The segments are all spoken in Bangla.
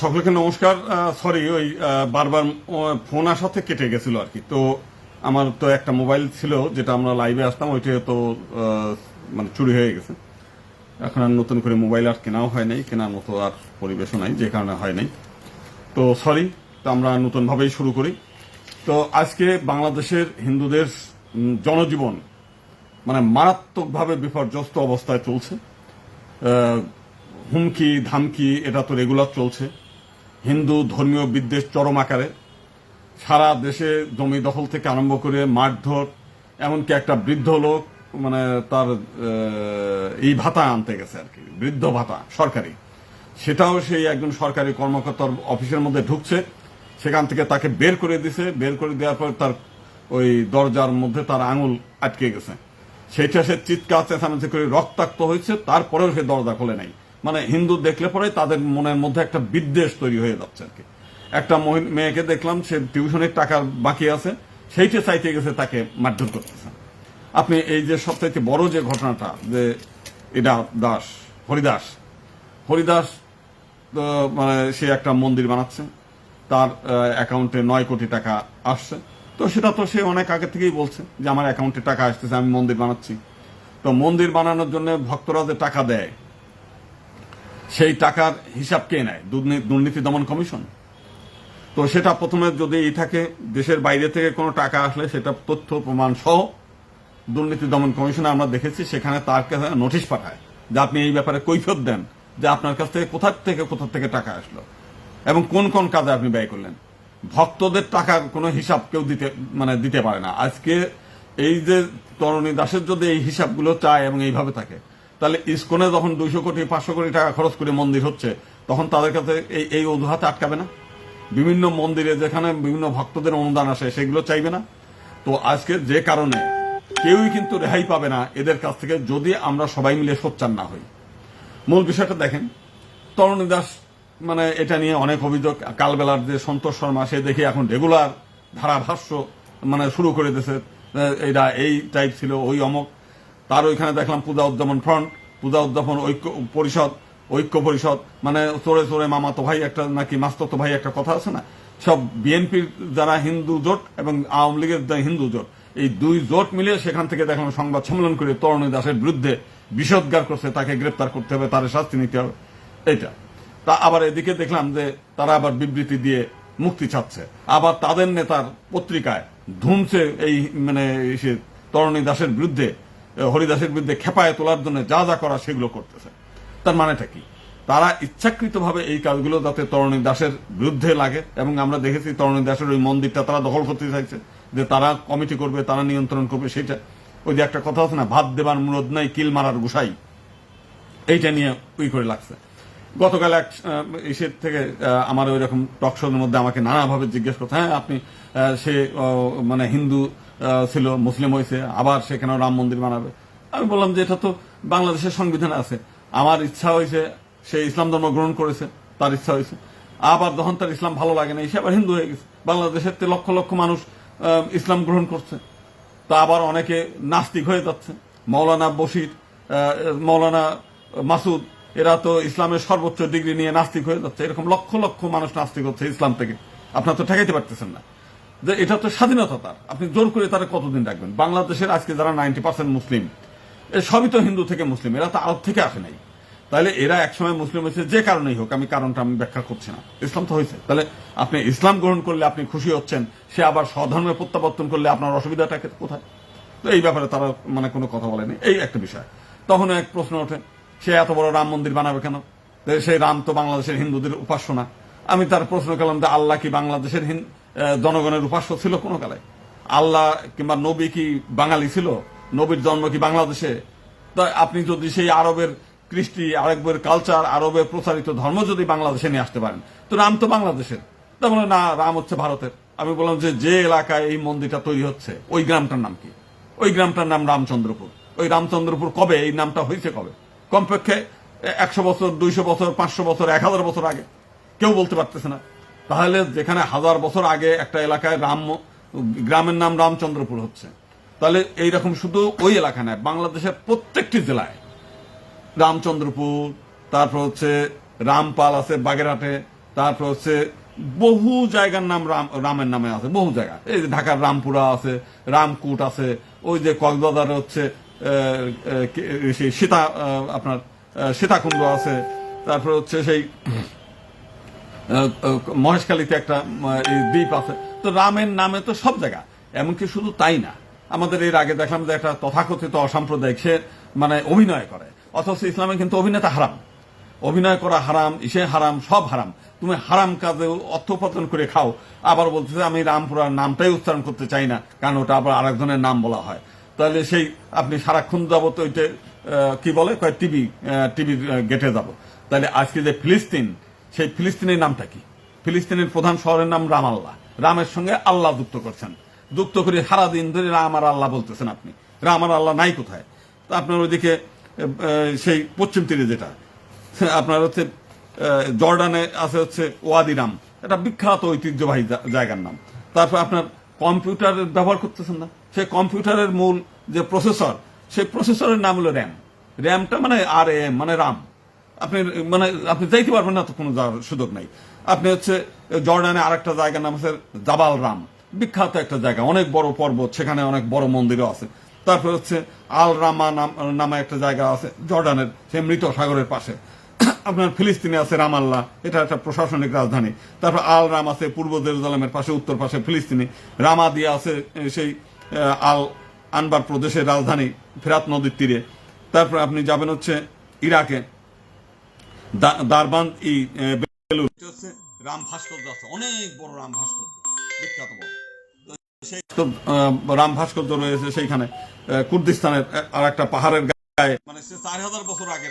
সকলকে নমস্কার। সরি, ওই বারবার ফোন আসাতে কেটে গেছিল আর কি। তো আমার তো একটা মোবাইল ছিল যেটা আমরা লাইভে আসতাম, ওইটা তো মানে চুরি হয়ে গেছে। এখন আর নতুন করে মোবাইল আর কেনাও হয় নাই, কেনার মতো আর পরিবেশও নাই, যে কারণে হয় নাই। তো সরি, তো আমরা নতুনভাবেই শুরু করি। তো আজকে বাংলাদেশের হিন্দুদের জনজীবন মানে মারাত্মকভাবে বিপর্যস্ত অবস্থায় চলছে। হুমকি ধামকি এটা তো রেগুলার চলছে। হিন্দু ধর্মীয় বিদ্বেষ চরম আকারে, সারা দেশে জমি দখল থেকে আরম্ভ করে মারধর, এমনকি একটা বৃদ্ধ লোক মানে তার এই ভাতা আনতে গেছে আর কি, বৃদ্ধ ভাতা সরকারি, সেটাও সেই একজন সরকারি কর্মকর্তার অফিসের মধ্যে ঢুকছে, সেখান থেকে তাকে বের করে দিছে। বের করে দেওয়ার পর তার ওই দরজার মধ্যে তার আঙুল আটকে গেছে। সেইটা সে চিৎকার চেঁচামেচি করে রক্তাক্ত হয়েছে, তারপরেও সে দরজা খোলে নাই। মানে হিন্দু দেখলে পরে তাদের মনের মধ্যে একটা বিদ্বেষ তৈরি হয়ে যাচ্ছে আর কি। একটা মেয়েকে দেখলাম, সে টিউশনের টাকা বাকি আছে, সেইটা চাইতে গেছে, তাকে মারধর করতেছে। আপনি এই যে সবচাইতে বড় যে ঘটনাটা, যে এটা হরিদাস হরিদাস মানে সে একটা মন্দির বানাচ্ছে, তার অ্যাকাউন্টে 9 কোটি টাকা আসছে। তো সেটা তো সে অনেক আগে থেকেই বলছে যে আমার অ্যাকাউন্টে টাকা আসতেছে, আমি মন্দির বানাচ্ছি। তো মন্দির বানানোর জন্য ভক্তরা যে টাকা দেয়, সেই টাকার হিসাব কে নেয়? দুর্নীতি দমন কমিশন। তো সেটা প্রথমে যদি এই থাকে, দেশের বাইরে থেকে কোনো টাকা আসলে সেটা তথ্য প্রমাণ সহ দুর্নীতি দমন কমিশনে আমরা দেখেছি, সেখানে তার কাছে নোটিশ পাঠায় যে আপনি এই ব্যাপারে কৈফিয়ত দেন যে আপনার কাছ থেকে কোথা থেকে টাকা আসলো এবং কোন কোন কাজে আপনি ব্যয় করলেন। ভক্তদের টাকার কোনো হিসাব কেউ দিতে পারে না। আজকে এই যে তরুণী দাসের যদি এই হিসাবগুলো চায় এবং এইভাবে থাকে, তাহলে ইসকনে যখন 200 কোটি 500 কোটি টাকা খরচ করে মন্দির হচ্ছে, তখন তাদের কাছে এই অজুহাতে আটকাবে না? বিভিন্ন মন্দিরে যেখানে বিভিন্ন ভক্তদের অনুদান আসে, সেগুলো চাইবে না? তো আজকে যে কারণে কেউই কিন্তু রেহাই পাবে না এদের কাছ থেকে, যদি আমরা সবাই মিলে সোচ্চার না হই। মূল বিষয়টা দেখেন, তরুণী দাস মানে এটা নিয়ে অনেক অভিযোগ। কালবেলার যে সন্তোষ শর্মা, সে দেখি এখন রেগুলার ধারাভাষ্য মানে শুরু করে দিয়েছে, এটা এই টাইপ ছিল, ওই অমক। তার ওইখানে দেখলাম পূজা উদ্যাপন ফ্রন্ট, পূজা উদ্যাপন ঐক্য পরিষদ, মানে চোরে চোরে মামাতো ভাই একটা নাকি মাস্ততো ভাই একটা কথা আছে না, সব বিএনপির যারা হিন্দু জোট এবং আওয়ামী লীগের হিন্দু জোট, এই দুই জোট মিলে সেখান থেকে দেখলাম সংবাদ সম্মেলন করে তরুণী দাসের বিরুদ্ধে বিষোদ্গার করছে, তাকে গ্রেপ্তার করতে হবে, তার শাস্তি নিতে হবে। এইটা তা আবার এদিকে দেখলাম যে তারা আবার বিবৃতি দিয়ে মুক্তি চাচ্ছে, আবার তাদের নেতার পত্রিকায় ধুমছে এই মানে সে তরুণী দাসের বিরুদ্ধে, হরিদাসের বিরুদ্ধে খেপায় তোলার জন্য যা যা করা সেগুলো করতেছে। তার মানেটা কি? তারা ইচ্ছাকৃতভাবে এই কাজগুলো যাতে তরুণী দাসের বিরুদ্ধে লাগে। এবং আমরা দেখেছি তরুণী দাসের ওই মন্দিরটা তারা দখল করতে চাইছে, যে তারা কমিটি করবে, তারা নিয়ন্ত্রণ করবে। সেটা ওই যে একটা কথা আছে না, ভাত দেবার মুরদ নাই, কিল মারার গুসাই, এইটা নিয়ে করে লাগছে। গতকাল এক ইসের থেকে আমার ওই রকম টকশোর মধ্যে আমাকে নানাভাবে জিজ্ঞেস করতে, হ্যাঁ আপনি সে মানে হিন্দু ছিল, মুসলিম হয়েছে, আবার সেখানে রাম মন্দির বানাবে। আমি বললাম যে এটা তো বাংলাদেশের সংবিধানে আছে, আমার ইচ্ছা হয়েছে, সে ইসলাম ধর্ম গ্রহণ করেছে, তার ইচ্ছা হয়েছে। আবার যখন তার ইসলাম ভালো লাগে না, সে আবার হিন্দু হয়ে গেছে। বাংলাদেশের লক্ষ লক্ষ মানুষ ইসলাম গ্রহণ করছে, তা আবার অনেকে নাস্তিক হয়ে যাচ্ছে। মৌলানা বশির, মৌলানা মাসুদ, এরা তো ইসলামের সর্বোচ্চ ডিগ্রি নিয়ে নাস্তিক হয়ে যাচ্ছে। এরকম লক্ষ লক্ষ মানুষ নাস্তিক হচ্ছে ইসলাম থেকে। আপনার তো ঠেকাইতে পারতেছেন না, যে এটা তো স্বাধীনতা তার, আপনি জোর করে তারা কতদিন রাখবেন? বাংলাদেশের আজকে যারা 90% মুসলিম, সবই তো হিন্দু থেকে মুসলিম, এরা তো আরব থেকে আসে নাই। তাহলে এরা একসময় মুসলিম হয়েছে যে কারণেই হোক, আমি কারণটা আমি ব্যাখ্যা করছি না, ইসলাম তো হয়েছে। তাহলে আপনি ইসলাম গ্রহণ করলে আপনি খুশি হচ্ছেন, সে আবার স্বধর্মে প্রত্যাবর্তন করলে আপনার অসুবিধাটা কোথায়? তো এই ব্যাপারে তারা মানে কোনো কথা বলেনি, এই একটা বিষয়। তখন এক প্রশ্ন ওঠে, সে এত বড় রাম মন্দির বানাবে কেন? সেই রাম তো বাংলাদেশের হিন্দুদের উপাস্য না। আমি তার প্রশ্ন করলাম যে আল্লাহ কি বাংলাদেশের জনগণের উপাস্য ছিল কোনো কালে? আল্লাহ কিংবা নবী কি বাঙালি ছিল? নবীর জন্ম কি বাংলাদেশে? তা আপনি যদি সেই আরবের কৃষ্টি, আরবের কালচার, আরবের প্রচারিত ধর্ম যদি বাংলাদেশে নিয়ে আসতে পারেন, তো রাম তো বাংলাদেশের। তা বলে না, রাম হচ্ছে ভারতের। আমি বললাম যে এলাকায় এই মন্দিরটা তৈরি হচ্ছে, ওই গ্রামটার নাম কি? ওই গ্রামটার নাম রামচন্দ্রপুর। ওই রামচন্দ্রপুর কবে, এই নামটা হয়েছে কবে? কমপক্ষে 100 বছর, 200 বছর, 500 বছর, 1000 বছর আগে। কেউ বলতে পারতেছে না। তাহলে যেখানে 1000 বছর আগে একটা এলাকায় গ্রামের নাম রামচন্দ্রপুর হচ্ছে, তাহলে এইরকম শুধু ওই এলাকা নয়, বাংলাদেশের প্রত্যেকটি জেলায় রামচন্দ্রপুর, তারপর হচ্ছে রামপাল আছে বাগেরহাটে, তারপর হচ্ছে বহু জায়গার নাম রামের নামে আছে, বহু জায়গা। এই যে ঢাকার রামপুরা আছে, রামকুট আছে, ওই যে কক্সবাজারে হচ্ছে সেই আপনার সীতাকুণ্ড আছে, তারপর হচ্ছে সেই মহেশখালীতে একটা দ্বীপ আছে। তো রামের নামে তো সব জায়গা। এমনকি শুধু তাই না, আমাদের এর আগে দেখলাম যে একটা তথাকথিত অসাম্প্রদায়িক সে মানে অভিনয় করে, অথচ ইসলামে কিন্তু অভিনেতা হারাম, অভিনয় করা হারাম, ইসে হারাম, সব হারাম। তুমি হারাম কাজে অর্থ উপার্জন করে খাও, আবার বলতেছে আমি রামপুরার নামটাই উচ্চারণ করতে চাই না, কারণ ওটা আবার আরেকজনের নাম বলা হয়। তাহলে সেই আপনি সারাক্ষণ যাবত ওইটা কি বলে টিভি গেটে যাব। তাহলে আজকে যে ফিলিস্তিন, সেই ফিলিস্তিনের নামটা কি? ফিলিস্তিনের প্রধান শহরের নাম রামাল্লাহ। রামের সঙ্গে আল্লাহ যুক্ত করছেন, যুক্ত করে সারাদিন ধরে রাম আর আল্লাহ বলতেছেন আপনি। রাম আর আল্লাহ নাই কোথায়? তো আপনার ওইদিকে সেই পশ্চিম তীরে যেটা আপনার হচ্ছে জর্ডানে আছে হচ্ছে ওয়াদি রাম, এটা বিখ্যাত ঐতিহ্যবাহী জায়গার নাম। তারপর আপনার কম্পিউটার ব্যবহার করতেছেন না, সেই কম্পিউটারের মূল যে প্রসেসর, সেই প্রসেসরের নাম হলো র্যাম। র্যামটা মানে RM মানে রাম। আপনি যাইতে পারবেন না, তো কোনো যাওয়ার সুযোগ নাই। আপনি হচ্ছে জর্ডানে আরেকটা জায়গার নাম আছে জাবাল রাম, বিখ্যাত একটা জায়গা, অনেক বড় পর্বত, সেখানে অনেক বড় মন্দিরও আছে। তারপর হচ্ছে আল রামা নামে একটা জায়গা আছে জর্ডানের, সে মৃত সাগরের পাশে। আপনার ফিলিস্তিনে আছে রামাল্লাহ, এটা একটা প্রশাসনিক রাজধানী। তারপর আল রাম আছে পূর্ব জেরুজালেমের পাশে, উত্তর পাশে ফিলিস্তিনি। রামাদিয়া আছে সেই আল আনবার প্রদেশের রাজধানী, ফেরাত নদীর তীরে। তারপর আপনি যাবেন হচ্ছে ইরাকে দারবান হচ্ছে রাম ভাস্কর্য আছে, অনেক বড় রাম ভাস্কর্য, বিখ্যাত বড় সেই রাম ভাস্কর্য রয়েছে সেইখানে। কুর্দিস্তানের আর একটা পাহাড়ের গায়ে, মানে 4000 বছর আগে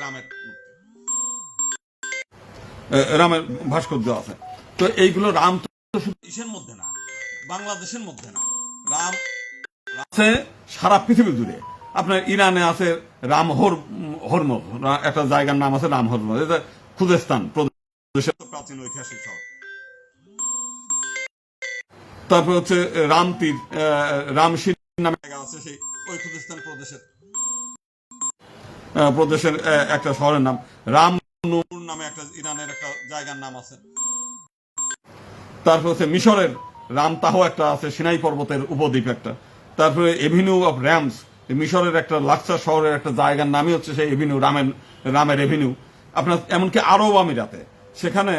রামের ভাস্কর্য আছে। তো এইগুলো রাম তো শুধু ইসের মধ্যে না, বাংলাদেশের মধ্যে না, রাম আছে সারা পৃথিবী জুড়ে। আপনার ইরানে আছে রাম হরমুজ, একটা জায়গার নাম আছে রাম হরমুজ, এটা খুজেস্তান প্রদেশের প্রাচীন ঐতিহাসিক শহর। তারপর হচ্ছে রামতীর, রামশির নামে জায়গা আছে, সেই ওই খুজেস্তান প্রদেশের একটা শহরের নাম। রাম নামে একটা ইরানের একটা জায়গার নাম আছে। তারপর হচ্ছে মিশরের রামতাহ একটা আছে, সিনাই পর্বতের উপদ্বীপ একটা। তারপরে এভিনিউ অফ র্যামস, মিশরের একটা লাকসা শহরের একটা জায়গার নামই হচ্ছে সেই এভিনিউ, রামের এভিনিউ। আপনার এমনকি আরব আমিরাতে সেখানে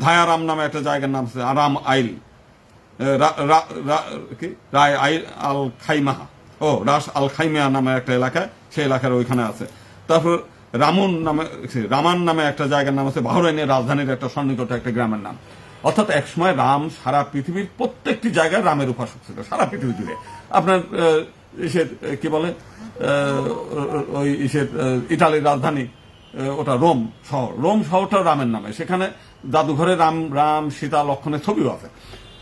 ধায়ারাম নামে একটা জায়গার নাম আছে, আরাম আইল, রায় আইল আল খাইমাহা, রাস আল খাইমিয়া নামে একটা এলাকায়, সেই এলাকার ওইখানে আছে। তারপর রামান নামে একটা জায়গার নাম আছে, বাহরাইনের রাজধানীর একটা সন্নিকটে একটা গ্রামের নাম। অর্থাৎ একসময় রাম সারা পৃথিবীর প্রত্যেকটি জায়গায় রামের উপাসক ছিল, সারা পৃথিবী জুড়ে। আপনার কি বলে ওই ইটালির রাজধানী ওটা রোম শহরটা রামের নামে, সেখানে জাদুঘরে রাম সীতা লক্ষণের ছবিও আছে।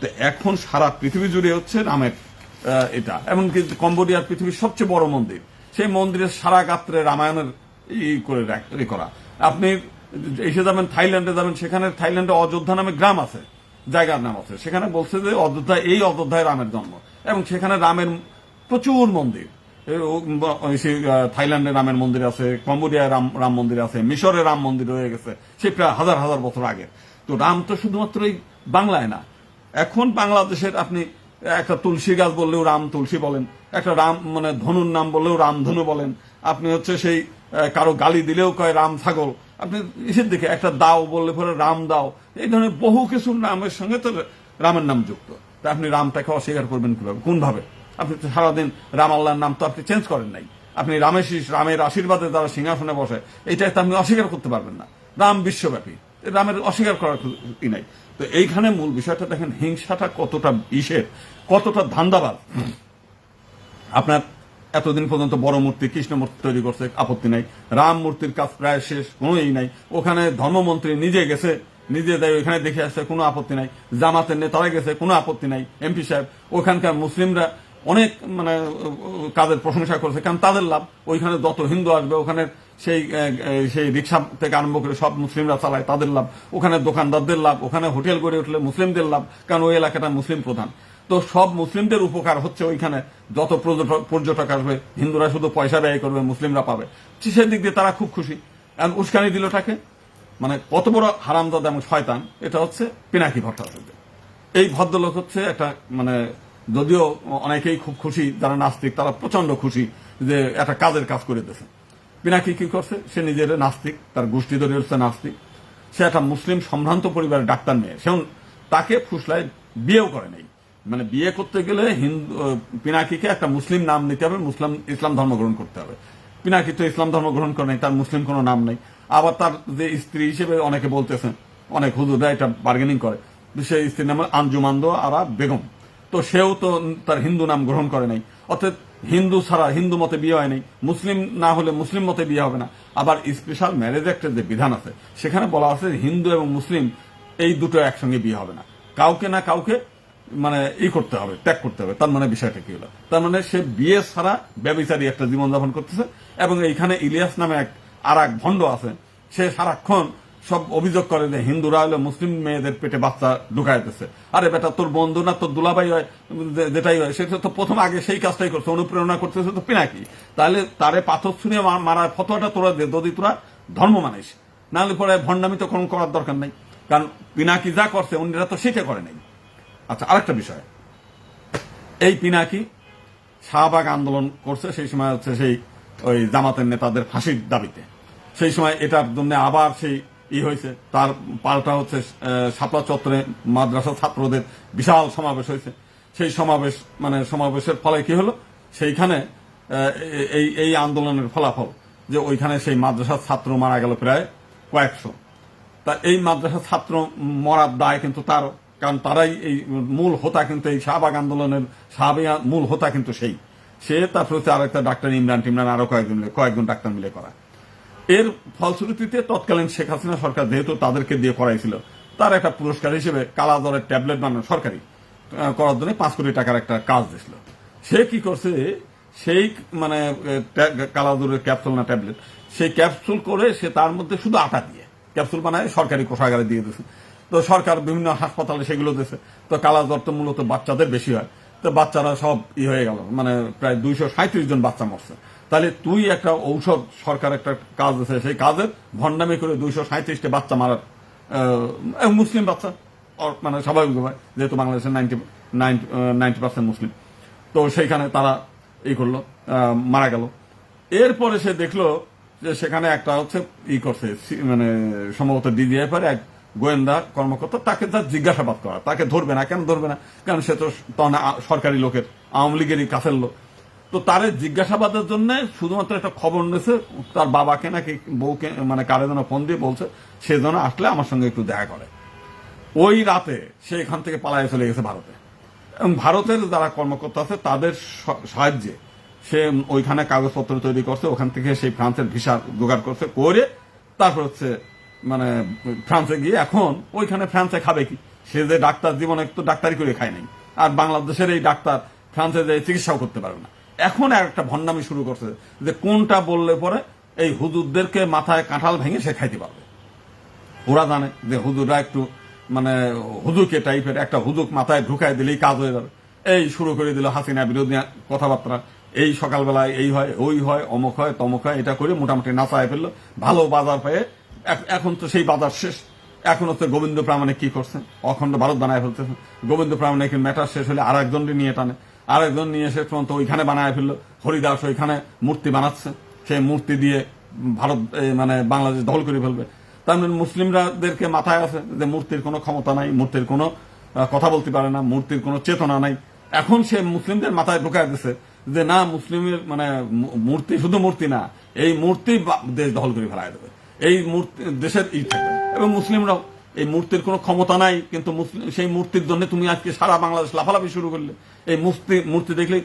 তো এখন সারা পৃথিবী জুড়ে হচ্ছে রামের এটা। এমনকি কম্বোডিয়ার পৃথিবীর সবচেয়ে বড় মন্দির, সেই মন্দিরের সারা গাত্রে রামায়ণের করা। আপনি এসে যাবেন থাইল্যান্ডে যাবেন, সেখানে থাইল্যান্ডে অযোধ্যা নামে গ্রাম আছে, জায়গার নাম আছে, সেখানে বলছে যে অযোধ্যায় রামের জন্ম, এবং সেখানে রামের প্রচুর মন্দির। থাইল্যান্ডে রামের মন্দির আছে, কম্বোডিয়ায় রাম মন্দির আছে, মিশরে রাম মন্দির রয়ে গেছে, সে প্রায় হাজার হাজার বছর আগে। তো রাম তো শুধুমাত্র এই বাংলায় না, এখন বাংলাদেশের আপনি একটা তুলসী গাছ বললেও রাম তুলসী বলেন, একটা রাম মানে ধনুর নাম বললেও রামধনু বলেন, আপনি হচ্ছে সেই কারো গালি দিলেও কয় রাম ছাগল, আপনি ইসের দিকে একটা দাও বললে পরে রাম দাও, এই ধরনের বহু কিছু নামের সঙ্গে তো রামের নাম যুক্ত। তা আপনি রামটাকে অস্বীকার করবেন কিভাবে, কোন ভাবে? আপনি তো সারাদিন রাম আল্লাহর নাম তো আপনি চেঞ্জ করেন নাই। আপনি রামের আশীর্বাদে যারা সিংহাসনে বসে, এইটা তো আপনি অস্বীকার করতে পারবেন না। রাম বিশ্বব্যাপী, রামের অস্বীকার করার কি নাই। তো এইখানে মূল বিষয়টা দেখেন, হিংসাটা কতটা কতটা ধান্দাবাজ। আপনার এতদিন পর্যন্ত বড় মূর্তি কৃষ্ণ মূর্তি তৈরি করছে, আপত্তি নাই। রাম মূর্তির কাজ প্রায় শেষ, কোনো নাই। ওখানে ধর্মমন্ত্রী নিজে গেছে, নিজে দেয়, ওইখানে দেখে আসছে, কোনো আপত্তি নাই। জামাতের নেতারা গেছে, কোনো আপত্তি নাই। MP সাহেব, ওখানকার মুসলিমরা অনেক মানে কাজের প্রশংসা করছে, কারণ তাদের লাভ। ওইখানে যত হিন্দু আসবে, ওখানে সেই রিক্সা থেকে আরম্ভ করে সব মুসলিমরা চালায়, তাদের লাভ। ওখানে দোকানদারদের লাভ, ওখানে হোটেল গড়ে উঠলে মুসলিমদের লাভ, কারণ ওই এলাকাটা মুসলিম প্রধান। তো সব মুসলিমদের উপকার হচ্ছে, ওইখানে যত পর্যটক আসবে, হিন্দুরা শুধু পয়সা ব্যয় করবে, মুসলিমরা পাবে, সেদিক দিয়ে তারা খুব খুশি। উস্কানি দিল তাকে, মানে কত বড় হারামজাদা এবং শয়তান, এটা হচ্ছে পিনাকি ভট্টাচার্য। এই ভদ্রলোক হচ্ছে একটা মানে, যদিও অনেকেই খুব খুশি, যারা নাস্তিক তারা প্রচন্ড খুশি যে একটা কাজের কাজ করে দিয়েছে। পিনাকি কি করছে, সে নিজের নাস্তিক, তার গোষ্ঠী ধরে হচ্ছে নাস্তিক, সে একটা মুসলিম সম্ভ্রান্ত পরিবারের ডাক্তার মেয়ে, সে তাকে ফুসলায় বিয়েও করে নাই। মানে বিয়ে করতে গেলে হিন্দু পিনাকিকে একটা মুসলিম নাম নিতে হবে, ইসলাম ধর্ম গ্রহণ করতে হবে। পিনাকি তো ইসলাম ধর্ম গ্রহণ করে নাই, তার মুসলিম কোনো নাম নেই। আবার তার যে স্ত্রী হিসেবে অনেকে বলতেছেন, অনেক হুজুররা এটা বার্গেনিং করে, সেই স্ত্রীর নাম আঞ্জুমান্দ আরা বেগম। তো সেও তো তার হিন্দু নাম গ্রহণ করে নাই, অর্থাৎ হিন্দু ছাড়া হিন্দু মতে বিয়ে হয় নাই, মুসলিম না হলে মুসলিম মতে বিয়ে হবে না। আবার স্পেশাল ম্যারেজ অ্যাক্টের যে বিধান আছে সেখানে বলা আছে হিন্দু এবং মুসলিম এই দুটো একসঙ্গে বিয়ে হবে না, কাউকে না কাউকে মানে করতে হবে, ত্যাগ করতে হবে। তার মানে বিষয়টা কি হলো, তার মানে সে বিয়ে ছাড়া ব্যভিচারী একটা জীবনযাপন করতেছে। এবং এইখানে ইলিয়াস নামে আর এক ভণ্ড আছে, সে সারাক্ষণ সব অভিযোগ করে যে হিন্দুরা হলে মুসলিম মেয়েদের পেটে বাচ্চা ঢুকাইতেছে। আরে বেটা, তোর বন্ধু না তোর দুলাভাই হয়, যেটাই হয়, সেটা তো প্রথম আগে সেই কাজটাই করছে, অনুপ্রেরণা করতেছে তো পিনাকি। তাহলে তারে পাথর ছুঁড়ে মারার ফতোয়াটা তোরা দে, যদি তোরা ধর্ম মানিস, নাহলে পরে ভণ্ডামি তো কোনো করার দরকার নাই, কারণ পিনাকি যা করছে অন্যরা তো সেটা করে নাই। আচ্ছা, আরেকটা বিষয়, এই পিনাকি শাহবাগ আন্দোলন করছে, সেই সময় হচ্ছে সেই ওই জামাতের নেতাদের ফাঁসির দাবিতে। সেই সময় এটার জন্য আবার সেই হয়েছে, তার পাল্টা হচ্ছে শাপলা চত্বরে মাদ্রাসা ছাত্রদের বিশাল সমাবেশ হয়েছে। সেই সমাবেশের ফলে কি হলো, সেইখানে এই আন্দোলনের ফলাফল যে ওইখানে সেই মাদ্রাসার ছাত্র মারা গেল প্রায় কয়েকশো। তা এই মাদ্রাসার ছাত্র মরার দায় কিন্তু তার, কারণ তারাই এই মূল হোতা, কিন্তু এই শাহবাগ আন্দোলনের মূল হোতা কিন্তু সে তারপর হচ্ছে আরেকটা ডাক্তার ইমরান আরো কয়েকজন ডাক্তার মিলে করা। এর ফলশ্রুতিতে তৎকালীন শেখ হাসিনা সরকার যেহেতু তাদেরকে দিয়ে করাইছিল, তার একটা পুরস্কার হিসেবে কালাজ্বরের ট্যাবলেট বানানো সরকারি করার জন্য 5 কোটি টাকার একটা কাজ দিয়েছিল। সে কি করছে, সেই মানে কালাজ্বরের ক্যাপসুল না ট্যাবলেট, সেই ক্যাপসুল করে সে তার মধ্যে শুধু আটা দিয়ে ক্যাপসুল বানায় সরকারি কোষাগারে দিয়ে দিয়েছে। তো সরকার বিভিন্ন হাসপাতালে সেগুলো দিয়েছে। তো কালাজ্বর তো মূলত বাচ্চাদের বেশি হয়, তো বাচ্চারা সব হয়ে গেল, মানে প্রায় 237 জন বাচ্চা মরছে। তাহলে তুই একটা ঔষধ, সরকার একটা কাজ দিয়েছে, সেই কাজের ভণ্ডামি করে 237টা বাচ্চা মারার, মুসলিম বাচ্চা, মানে স্বাভাবিকভাবে যেহেতু বাংলাদেশের 90% মুসলিম, তো সেইখানে তারা করলো, মারা গেল। এরপরে সে দেখলো যে সেখানে একটা হচ্ছে করছে, মানে সম্ভবত ডিজিএফ এর এক গোয়েন্দা কর্মকর্তা, তাকে তার জিজ্ঞাসাবাদ করা, তাকে ধরবে না, কেন ধরবে না, কারণ সে তো তখন সরকারি লোকের, আওয়ামী লীগেরই কাছের লোক। তো তার জিজ্ঞাসাবাদের জন্য শুধুমাত্র একটা খবর নিয়েছে, তার বাবাকে নাকি বউকে মানে কারে যেন ফোন দিয়ে বলছে সে যেন আসলে আমার সঙ্গে একটু দেখা করে। ওই রাতে সে এখান থেকে পালায়ে চলে গেছে ভারতে, এবং ভারতের যারা কর্মকর্তা আছে তাদের সাহায্যে সে ওইখানে কাগজপত্র তৈরি করছে, ওখান থেকে সেই ফ্রান্সের ভিসা জোগাড় করছে, করে তারপর হচ্ছে মানে ফ্রান্সে গিয়ে এখন ওইখানে ফ্রান্সে খাবে কি, সে যে ডাক্তার, জীবনে তো ডাক্তারি করে খায় নাই, আর বাংলাদেশের এই ডাক্তার ফ্রান্সে যে চিকিৎসাও করতে পারবে না। এখন আর একটা ভণ্ডামি শুরু করছে যে কোনটা বললে পরে এই হুজুরদেরকে মাথায় কাঁঠাল ভেঙে সে খাইতে পারবে। ওরা জানে যে হুজুররা একটু মানে হুজুকে টাইপের, একটা হুজুক মাথায় ঢুকায় দিলেই কাজ হয়ে যাবে। এই শুরু করে দিল হাসিনা বিরোধী কথাবার্তা, এই সকালবেলায় এই হয়, ওই হয়, অমুক হয়, তমুক হয়, এটা করে মোটামুটি নাচায় ফেললো, ভালো বাজার পেয়ে। এখন তো সেই বাজার শেষ, এখন হচ্ছে গোবিন্দ প্রামাণিক কি করছে, অখণ্ড ভারত বানায় ফেলতেছে। গোবিন্দ প্রামাণিকের ম্যাটার শেষ হলে আর একজনকে নিয়ে টানে, আরেকজন নিয়ে শেষ পর্যন্ত ওইখানে বানায় ফেললো। হরিদাস ওইখানে মূর্তি বানাচ্ছে, সেই মূর্তি দিয়ে ভারত মানে বাংলাদেশ দখল করে ফেলবে। তার মানে মুসলিমরাদেরকে মাথায় আছে যে মূর্তির কোনো ক্ষমতা নাই, মূর্তির কোনো কথা বলতে পারে না, মূর্তির কোনো চেতনা নাই। এখন সে মুসলিমদের মাথায় ঢুকায় দিচ্ছে যে না, মুসলিমের মানে মূর্তি শুধু মূর্তি না, এই মূর্তি দেশ দখল করে ফেলায় দেবে, এই মূর্তি দেশের থাকবে। এবং মুসলিমরাও এই মূর্তির কোনো ক্ষমতা নাই, কিন্তু সেই মূর্তির জন্য তুমি আজকে সারা বাংলাদেশ লাফালাফি শুরু করলে। এই মূর্তি দেখলে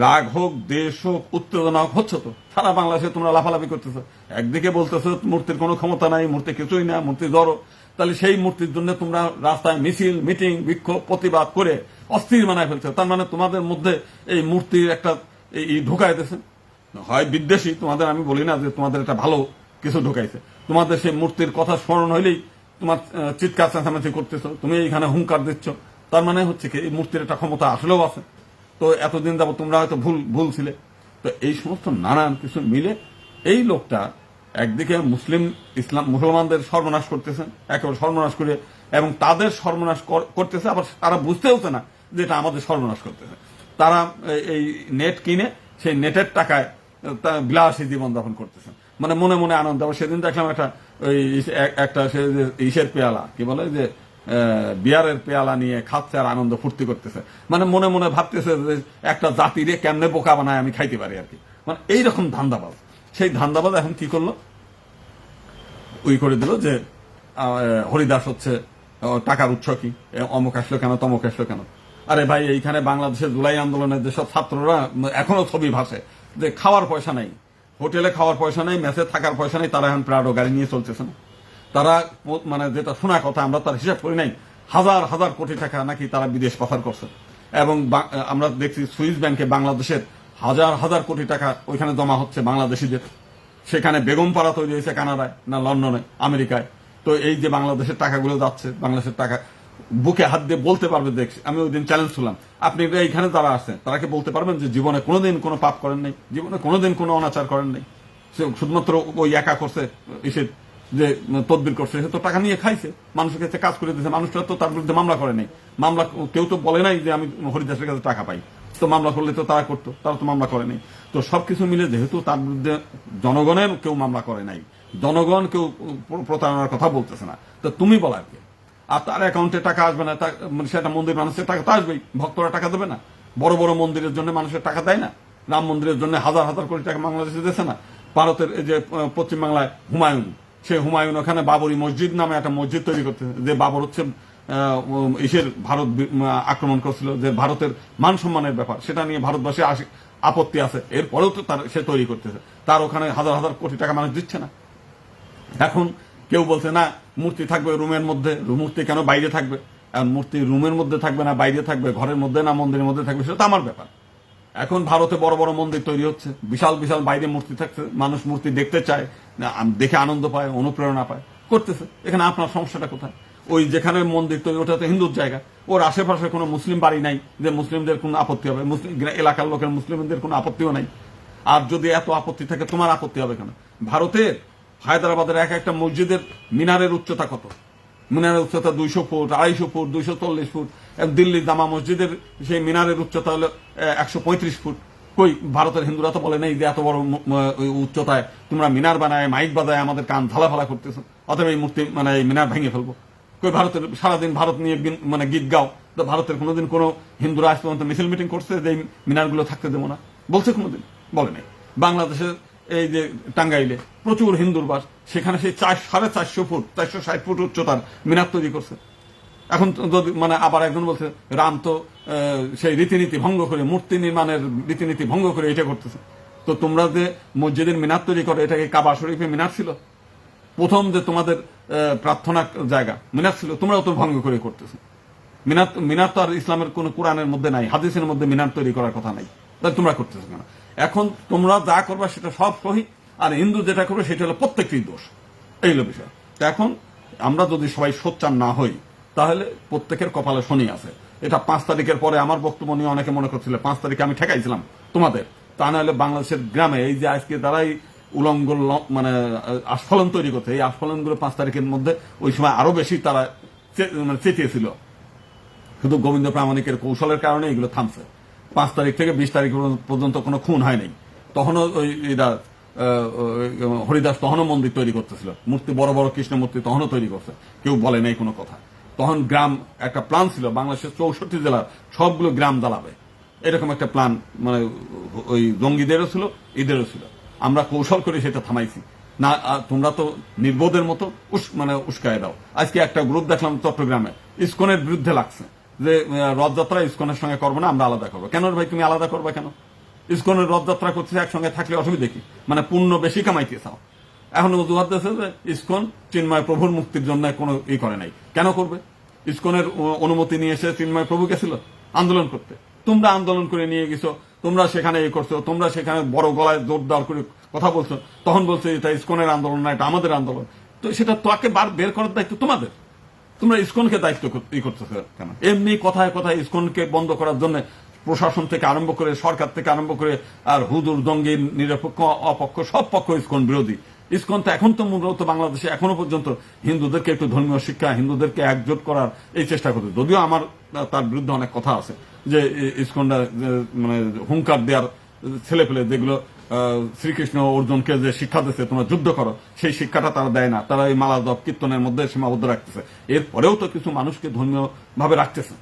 রাগ হোক, দেশ হোক, উত্তেজনা হোক, হচ্ছে তো সারা বাংলাদেশে তোমরা লাফালাফি করতেছো। একদিকে বলতেছো মূর্তির কোনো ক্ষমতা নাই, মূর্তি কিছুই না, মূর্তি জড়ো, তাহলে সেই মূর্তির জন্য তোমরা রাস্তায় মিছিল, মিটিং, বিক্ষোভ, প্রতিবাদ করে অস্থির বানায় ফেলছো। তার মানে তোমাদের মধ্যে এই মূর্তির একটা ঢুকাই দিয়েছে, হয় বিদ্বেষী, তোমাদের আমি বলি না যে তোমাদের একটা ভালো কিছু ঢুকাইছে, তোমাদের সেই মূর্তির কথা স্মরণ হইলেই তোমার চিৎকার চেঁচামেচি করতেছো, তুমি এইখানে হুঙ্কার দিচ্ছ। তার মানে হচ্ছে কি এই মূর্তির একটা ক্ষমতা আসলেও আছে। তো এতদিন যাবো তোমরা হয়তো ভুল ছিলে। তো এই সমস্ত নানান কিছু মিলে এই লোকটা একদিকে মুসলমানদের সর্বনাশ করতেছেন, একেবারে সর্বনাশ করে, এবং তাদের সর্বনাশ করতেছে, আবার তারা বুঝতেওছে না যে এটা আমাদের সর্বনাশ করতেছে। তারা এই নেট কিনে সেই নেটের টাকায় বিলাসী জীবনযাপন করতেছেন, মানে মনে মনে আনন্দ। আবার সেদিন দেখলাম একটা ইসের পেয়ালা, কি বলে যে বিয়ারের পেয়ালা নিয়ে খাচ্ছে আর আনন্দ ফুর্তি করতেছে, মানে মনে মনে ভাবতেছে যে একটা জাতিরে কেমনে বোকা বানায় আমি খাইতে পারি আর কি, মানে এইরকম ধান্দাবাজ। সেই ধান্দাবাজ এখন কি করলো, ওই করে দিল যে হরিদাস হচ্ছে টাকার উৎস, কি অমুক আসলো কেন, তমুক আসলো কেন। আরে ভাই, এইখানে বাংলাদেশের জুলাই আন্দোলনের যেসব ছাত্ররা এখনো ছবি ভাসে যে খাওয়ার পয়সা নাই, হোটেলে খাওয়ার পয়সা নেই, মেসে থাকার পয়সা নেই, তারা এখন প্রাডো গাড়ি নিয়ে চলতেছে না। তারা মানে যেটা শোনা কথা, আমরা তার হিসাব করি নাই, হাজার হাজার কোটি টাকা নাকি তারা বিদেশ পাচার করছে। এবং আমরা দেখছি সুইস ব্যাংকে বাংলাদেশের হাজার হাজার কোটি টাকা ওইখানে জমা হচ্ছে বাংলাদেশিদের। সেখানে বেগম পাড়া তৈরি হয়েছে কানাডায় না লন্ডনে, আমেরিকায়। তো এই যে বাংলাদেশের টাকাগুলো যাচ্ছে, বাংলাদেশের টাকা বুকে হাত দিয়ে বলতে পারবে, দেখছি আমি ওই দিন চ্যালেঞ্জ করলাম, আপনি এইখানে যারা আছেন তারা কি বলতে পারবেন যে জীবনে কোনোদিন কোনো পাপ করেন নাই, জীবনে কোনোদিন কোনো অনাচার করেন নাই, সে শুধুমাত্র ওই একা করছে, এসে যে তদবির করছে, সে তো টাকা নিয়ে খাইছে, মানুষের কাছে কাজ করে দিয়েছে, মানুষরা তো তার বিরুদ্ধে মামলা করে নাই। মামলা কেউ তো বলে নাই যে আমি হরিদাসের কাছে টাকা পাই, তো মামলা করলে তো তারা করতো, তারা তো মামলা করে নাই। তো সবকিছু মিলে যেহেতু তার বিরুদ্ধে জনগণের কেউ মামলা করে নাই, জনগণ কেউ প্রতারণার কথা বলতেছে না, তো তুমি বলার কি? আর তার অ্যাকাউন্টে টাকা আসবে না, সেটা মন্দির মানুষের টাকা তো আসবেই, ভক্তরা টাকা দেবে না? বড় বড় মন্দিরের জন্য মানুষের টাকা দেয় না? রাম মন্দিরের জন্য হাজার হাজার কোটি টাকা বাংলাদেশে দিয়েছে না? ভারতের এই যে পশ্চিমবাংলায় হুমায়ুন, সে হুমায়ুন ওখানে বাবরি মসজিদ নামে একটা মসজিদ তৈরি করতেছে, যে বাবর হচ্ছে ভারত আক্রমণ করছিল, যে ভারতের মান সম্মানের ব্যাপার, সেটা নিয়ে ভারতবাসী আপত্তি আছে, এরপরেও তো সে তৈরি করতেছে, তার ওখানে হাজার হাজার কোটি টাকা মানুষ দিচ্ছে না। এখন কেউ বলছে না মূর্তি থাকবে রুমের মধ্যে, মূর্তি কেন বাইরে থাকবে? মূর্তি রুমের মধ্যে থাকবে না বাইরে থাকবে, ঘরের মধ্যে না মন্দিরের মধ্যে থাকবে, সেটা তো আমার ব্যাপার। এখন ভারতে বড় বড় মন্দির তৈরি হচ্ছে, বিশাল বিশাল বাইরে মূর্তি থাকছে, মানুষ মূর্তি দেখতে চায়, দেখে আনন্দ পায়, অনুপ্রেরণা পায়, করতেছে। এখানে আপনার সমস্যাটা কোথায়? ওই যেখানে মন্দির তৈরি, ওটা তো হিন্দুর জায়গা, ওর আশেপাশে কোনো মুসলিম বাড়ি নাই যে মুসলিমদের কোনো আপত্তি হবে, মুসলিম এলাকার লোকের মুসলিমদের কোনো আপত্তিও নাই। আর যদি এত আপত্তি থাকে, তোমার আপত্তি হবে কেন? ভারতের হায়দ্রাবাদের একটা মসজিদের মিনারের উচ্চতা কত? মিনারের উচ্চতা 200 ফুট, 250 ফুট, 240 ফুট। দিল্লি জামা মসজিদের সেই মিনারের উচ্চতা হলো 135 ফুট। কই ভারতের হিন্দুরা তো বলে নাই যে এত বড় উচ্চতায় তোমরা মিনার বানায়, মাইক বাজায় আমাদের কান ঝালাফালা করতেছো, অতএব এই মূর্তি মানে এই মিনার ভেঙে ফেলবো। কই ভারতের সারাদিন ভারত নিয়ে মানে গীত গাও, তো ভারতের কোনোদিন কোনো হিন্দুরা আজ পর্যন্ত মিছিল মিটিং করছে যে এই মিনারগুলো থাকতে দেবো না? বলছে কোনোদিন? বলে নাই। বাংলাদেশের এই যে টাঙ্গাইলে প্রচুর হিন্দুর বাস, সেখানে সেই 450 ফুট 460 ফুট উচ্চতার মিনার তৈরি করছে। এখন যদি মানে আবার একজন বলছে রাম তো সেই রীতিনীতি ভঙ্গ করে, মূর্তি নির্মাণের রীতিনীতি ভঙ্গ করে এটা করতেছে। তো তোমরা যে মসজিদের মিনার তৈরি করো, এটাকে কাবা শরীফে মিনার ছিল? প্রথম যে তোমাদের প্রার্থনা জায়গা মিনার ছিল, তোমরাও তো ভঙ্গ করে করতেছো। মিনার তো আর ইসলামের কোন কোরআনের মধ্যে নাই, হাদিসের মধ্যে মিনার তৈরি করার কথা নাই, তাহলে তোমরা করতেছো কেন? এখন তোমরা যা করবা সেটা সব সহি, আর হিন্দু যেটা করবে সেটা হলো প্রত্যেকটি দোষ। এই হলো বিষয়। এখন আমরা যদি সবাই সোচ্চার না হই, তাহলে প্রত্যেকের কপালে শনি আছে। এটা 5 তারিখের পরে আমার বক্তব্য নিয়ে অনেকে মনে করছিল 5 তারিখে আমি ঠেকাইছিলাম তোমাদের, তা না হলে বাংলাদেশের গ্রামে এই যে আজকে তারাই উলঙ্গ মানে আস্ফলন তৈরি করছে, এই আস্ফলনগুলো 5 তারিখের মধ্যে ওই সময় আরো বেশি তারা চেঁচিয়েছিল। শুধু গোবিন্দ প্রামাণিকের কৌশলের কারণে এগুলো থামছে। 5 তারিখ থেকে 20 তারিখ পর্যন্ত কোনো খুন হয় নাই। তখনও ওই হরিদাস তখনও মন্দির তৈরি করতেছিল, মূর্তি বড় বড় কৃষ্ণ মূর্তি তখনও তৈরি করছে, কেউ বলে নাই কোনো কথা। তখন গ্রাম একটা প্ল্যান ছিল, বাংলাদেশের 64 জেলার সবগুলো গ্রাম জ্বালাবে, এরকম একটা প্ল্যান মানে ওই জঙ্গিদেরও ছিল, ঈদেরও ছিল। আমরা কৌশল করে সেটা থামাইছি না। তোমরা তো নির্বোধের মতো মানে উস্কায় দাও। আজকে একটা গ্রুপ দেখলাম চট্টগ্রামে ইসকনের বিরুদ্ধে লাগছে যে রথযাত্রা ইসকনের সঙ্গে করবো না, আমরা আলাদা করবো। কেন ভাই তুমি আলাদা করবে কেন? ইসকনের রথযাত্রা করছে, একসঙ্গে থাকলে অসুবিধা কি? মানে পুণ্য বেশি কামাইতে চাও। এখন অজুহাত দিয়েছে যে ইসকন চিন্ময় প্রভুর মুক্তির জন্য কোনো করে নাই। কেন করবে? ইসকনের অনুমতি নিয়ে এসে চিন্ময় প্রভু গেছিল আন্দোলন করতে, তোমরা আন্দোলন করে নিয়ে গেছো, তোমরা সেখানে করছো, তোমরা সেখানে বড় গলায় জোরদার করে কথা বলছো, তখন বলছে এটা ইসকনের আন্দোলন না, এটা আমাদের আন্দোলন। তো সেটা তোকে বের করার দায়িত্ব তোমাদের। তোমরা ইসকনকে দায়িত্ব করতেছো কেন? এমনি কথায় কথায় ইসকনকে বন্ধ করার জন্য প্রশাসন থেকে আরম্ভ করে, সরকার থেকে আরম্ভ করে, আর হুদুর জঙ্গি নিরপেক্ষ অপক্ষ সব পক্ষ ইসকন বিরোধী, ইসকন তো এখন তো মূলত বাংলাদেশে এখনো পর্যন্ত হিন্দুদেরকে একটু ধর্মীয় শিক্ষা, হিন্দুদেরকে একজোট করার এই চেষ্টা করছে। যদিও আমার তার বিরুদ্ধে অনেক কথা আছে যে ইসকনটা মানে হুঙ্কার দেওয়ার ছেলে পেলে যেগুলো শ্রীকৃষ্ণ অর্জুনকে যে শিক্ষা দিচ্ছে তোমরা যুদ্ধ করো, সেই শিক্ষাটা তারা দেয় না। তারা এই মালা জপ কীর্তনের মধ্যে সীমাবদ্ধ রাখতেছে। এরপরেও তো কিছু মানুষকে ধর্মীয় ভাবে রাখতেছে।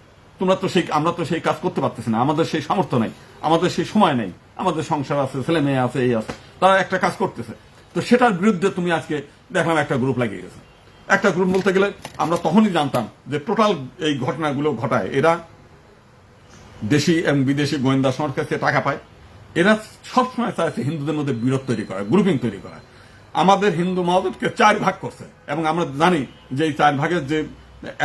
আমরা তো সেই কাজ করতে পারতেছি না, আমাদের সেই সামর্থ্য নেই, আমাদের সেই সময় নেই, আমাদের সংসার আছে, ছেলে মেয়ে আছে, এই আছে, তারা একটা কাজ করতেছে। তো সেটার বিরুদ্ধে তুমি আজকে দেখলাম একটা গ্রুপ লাগিয়ে গেছে। একটা গ্রুপ বলতে গেলে আমরা তখনই জানতাম যে টোটাল এই ঘটনাগুলো ঘটায় এরা দেশি এবং বিদেশি গোয়েন্দা সংস্থার কাছে টাকা পায়। এরা সবসময় চাইছে হিন্দুদের মধ্যে বিরোধ তৈরি করা, গ্রুপিং তৈরি করা। আমাদের হিন্দু মহাজোটকে 4 ভাগ করছে এবং আমরা জানি যে এই 4 ভাগের যে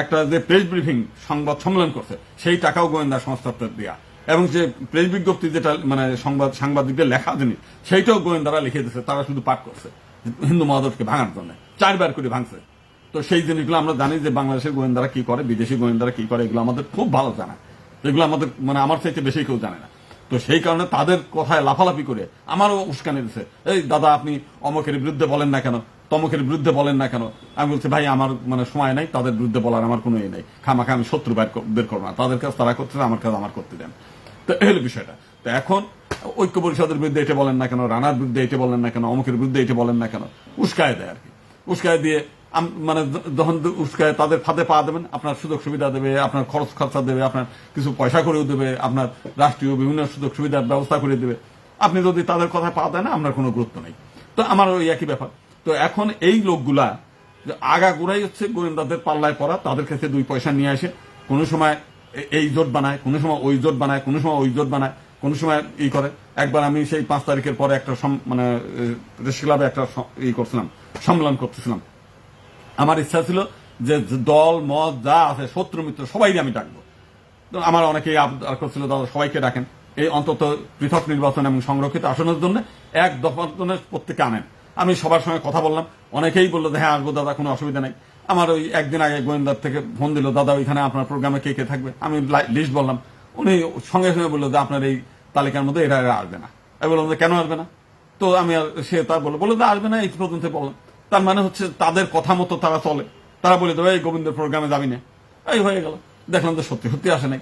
একটা যে প্রেস ব্রিফিং সংবাদ সম্মেলন করছে সেই টাকাও গোয়েন্দা সংস্থার দেয়া, এবং যে প্রেস বিজ্ঞপ্তি যেটা মানে সাংবাদিকদের লেখা জিনিস সেইটাও গোয়েন্দারা লিখে দিচ্ছে। তারা শুধু পাঠ করছে হিন্দু মহাজোটকে ভাঙার জন্য, 4 বার করে ভাঙছে। তো সেই জিনিসগুলো আমরা জানি যে বাংলাদেশের গোয়েন্দারা কি করে, বিদেশি গোয়েন্দারা কি করে, এগুলো আমাদের খুব ভালো জানা। এগুলো আমাদের মানে আমার চাইতে বেশি কেউ জানে না। তো সেই কারণে তাদের কথায় লাফালাফি করে আমারও উস্কানি দিচ্ছে, এই দাদা আপনি অমকের বিরুদ্ধে বলেন না কেন, তমকের বিরুদ্ধে বলেন না কেন। আমি বলছি ভাই আমার মানে সময় নাই, তাদের বিরুদ্ধে বলার আমার কোনো ইয়ে নেই, খামাখা আমি শত্রু বের করবো না। তাদের কাজ তারা করতে, আমার কাজ আমার করতে দেন। তো এই হলো বিষয়টা। তো এখন ঐক্য পরিষদের বিরুদ্ধে এটা বলেন না কেন, রানার বিরুদ্ধে এটা বলেন না কেন, অমকের বিরুদ্ধে এটা বলেন না কেন, উস্কায় দেয় আর কি। উস্কায় দিয়ে মানে যখন উস্কায় তাদের ফাঁদে পা দেবেন, আপনার সুযোগ সুবিধা দেবে, আপনার খরচ খরচা দেবে, আপনার কিছু পয়সা করেও দেবে, আপনার রাষ্ট্রীয় বিভিন্ন সুযোগ সুবিধার ব্যবস্থা করে দেবে। আপনি যদি তাদের কথায় পা দেন না, আপনার কোনো গুরুত্ব নেই। তো আমার ওই একই ব্যাপার। তো এখন এই লোকগুলা আগাগোড়াই হচ্ছে গোয়েন্দাদের পাল্লায় পড়া, তাদের কাছে 2 পয়সা নিয়ে আসে, কোনো সময় এই জোট বানায়, কোনো সময় ওই জোট বানায়, কোনো সময় ওই জোট বানায়, কোনো সময় ই করে। একবার আমি সেই 5 তারিখের পরে একটা মানে প্রেস ক্লাবে একটা করছিলাম, সম্মেলন করতেছিলাম। আমার ইচ্ছা ছিল যে দল মত যা আছে শত্রু মিত্র সবাই আমি ডাকবো। তো আমার অনেকেই আবদার করছিল দাদা সবাইকে ডাকেন, এই অন্তত পৃথক নির্বাচন এবং সংরক্ষিত আসনের জন্য 1 দফার প্রত্যেকে আনেন। আমি সবার সঙ্গে কথা বললাম, অনেকেই বললো যে হ্যাঁ আসবো দাদা, কোনো অসুবিধা নেই। আমার ওই একদিন আগে গোয়েন্দার থেকে ফোন দিল, দাদা ওইখানে আপনার প্রোগ্রামে কে কে থাকবে। আমি লিস্ট বললাম, উনি সঙ্গে সঙ্গে বললো যে আপনার এই তালিকার মধ্যে এরা আসবে না। আমি বললাম যে কেন আসবে না? তো আমি সে তার বললো যে আসবে না, এই পর্যন্ত বললাম। তার মানে হচ্ছে তাদের কথা মতো তারা চলে। তারা বলে দেবে এই গোবিন্দের প্রোগ্রামে যাবি না, এই হয়ে গেল। দেখলাম যে সত্যি সত্যি আসে নাই।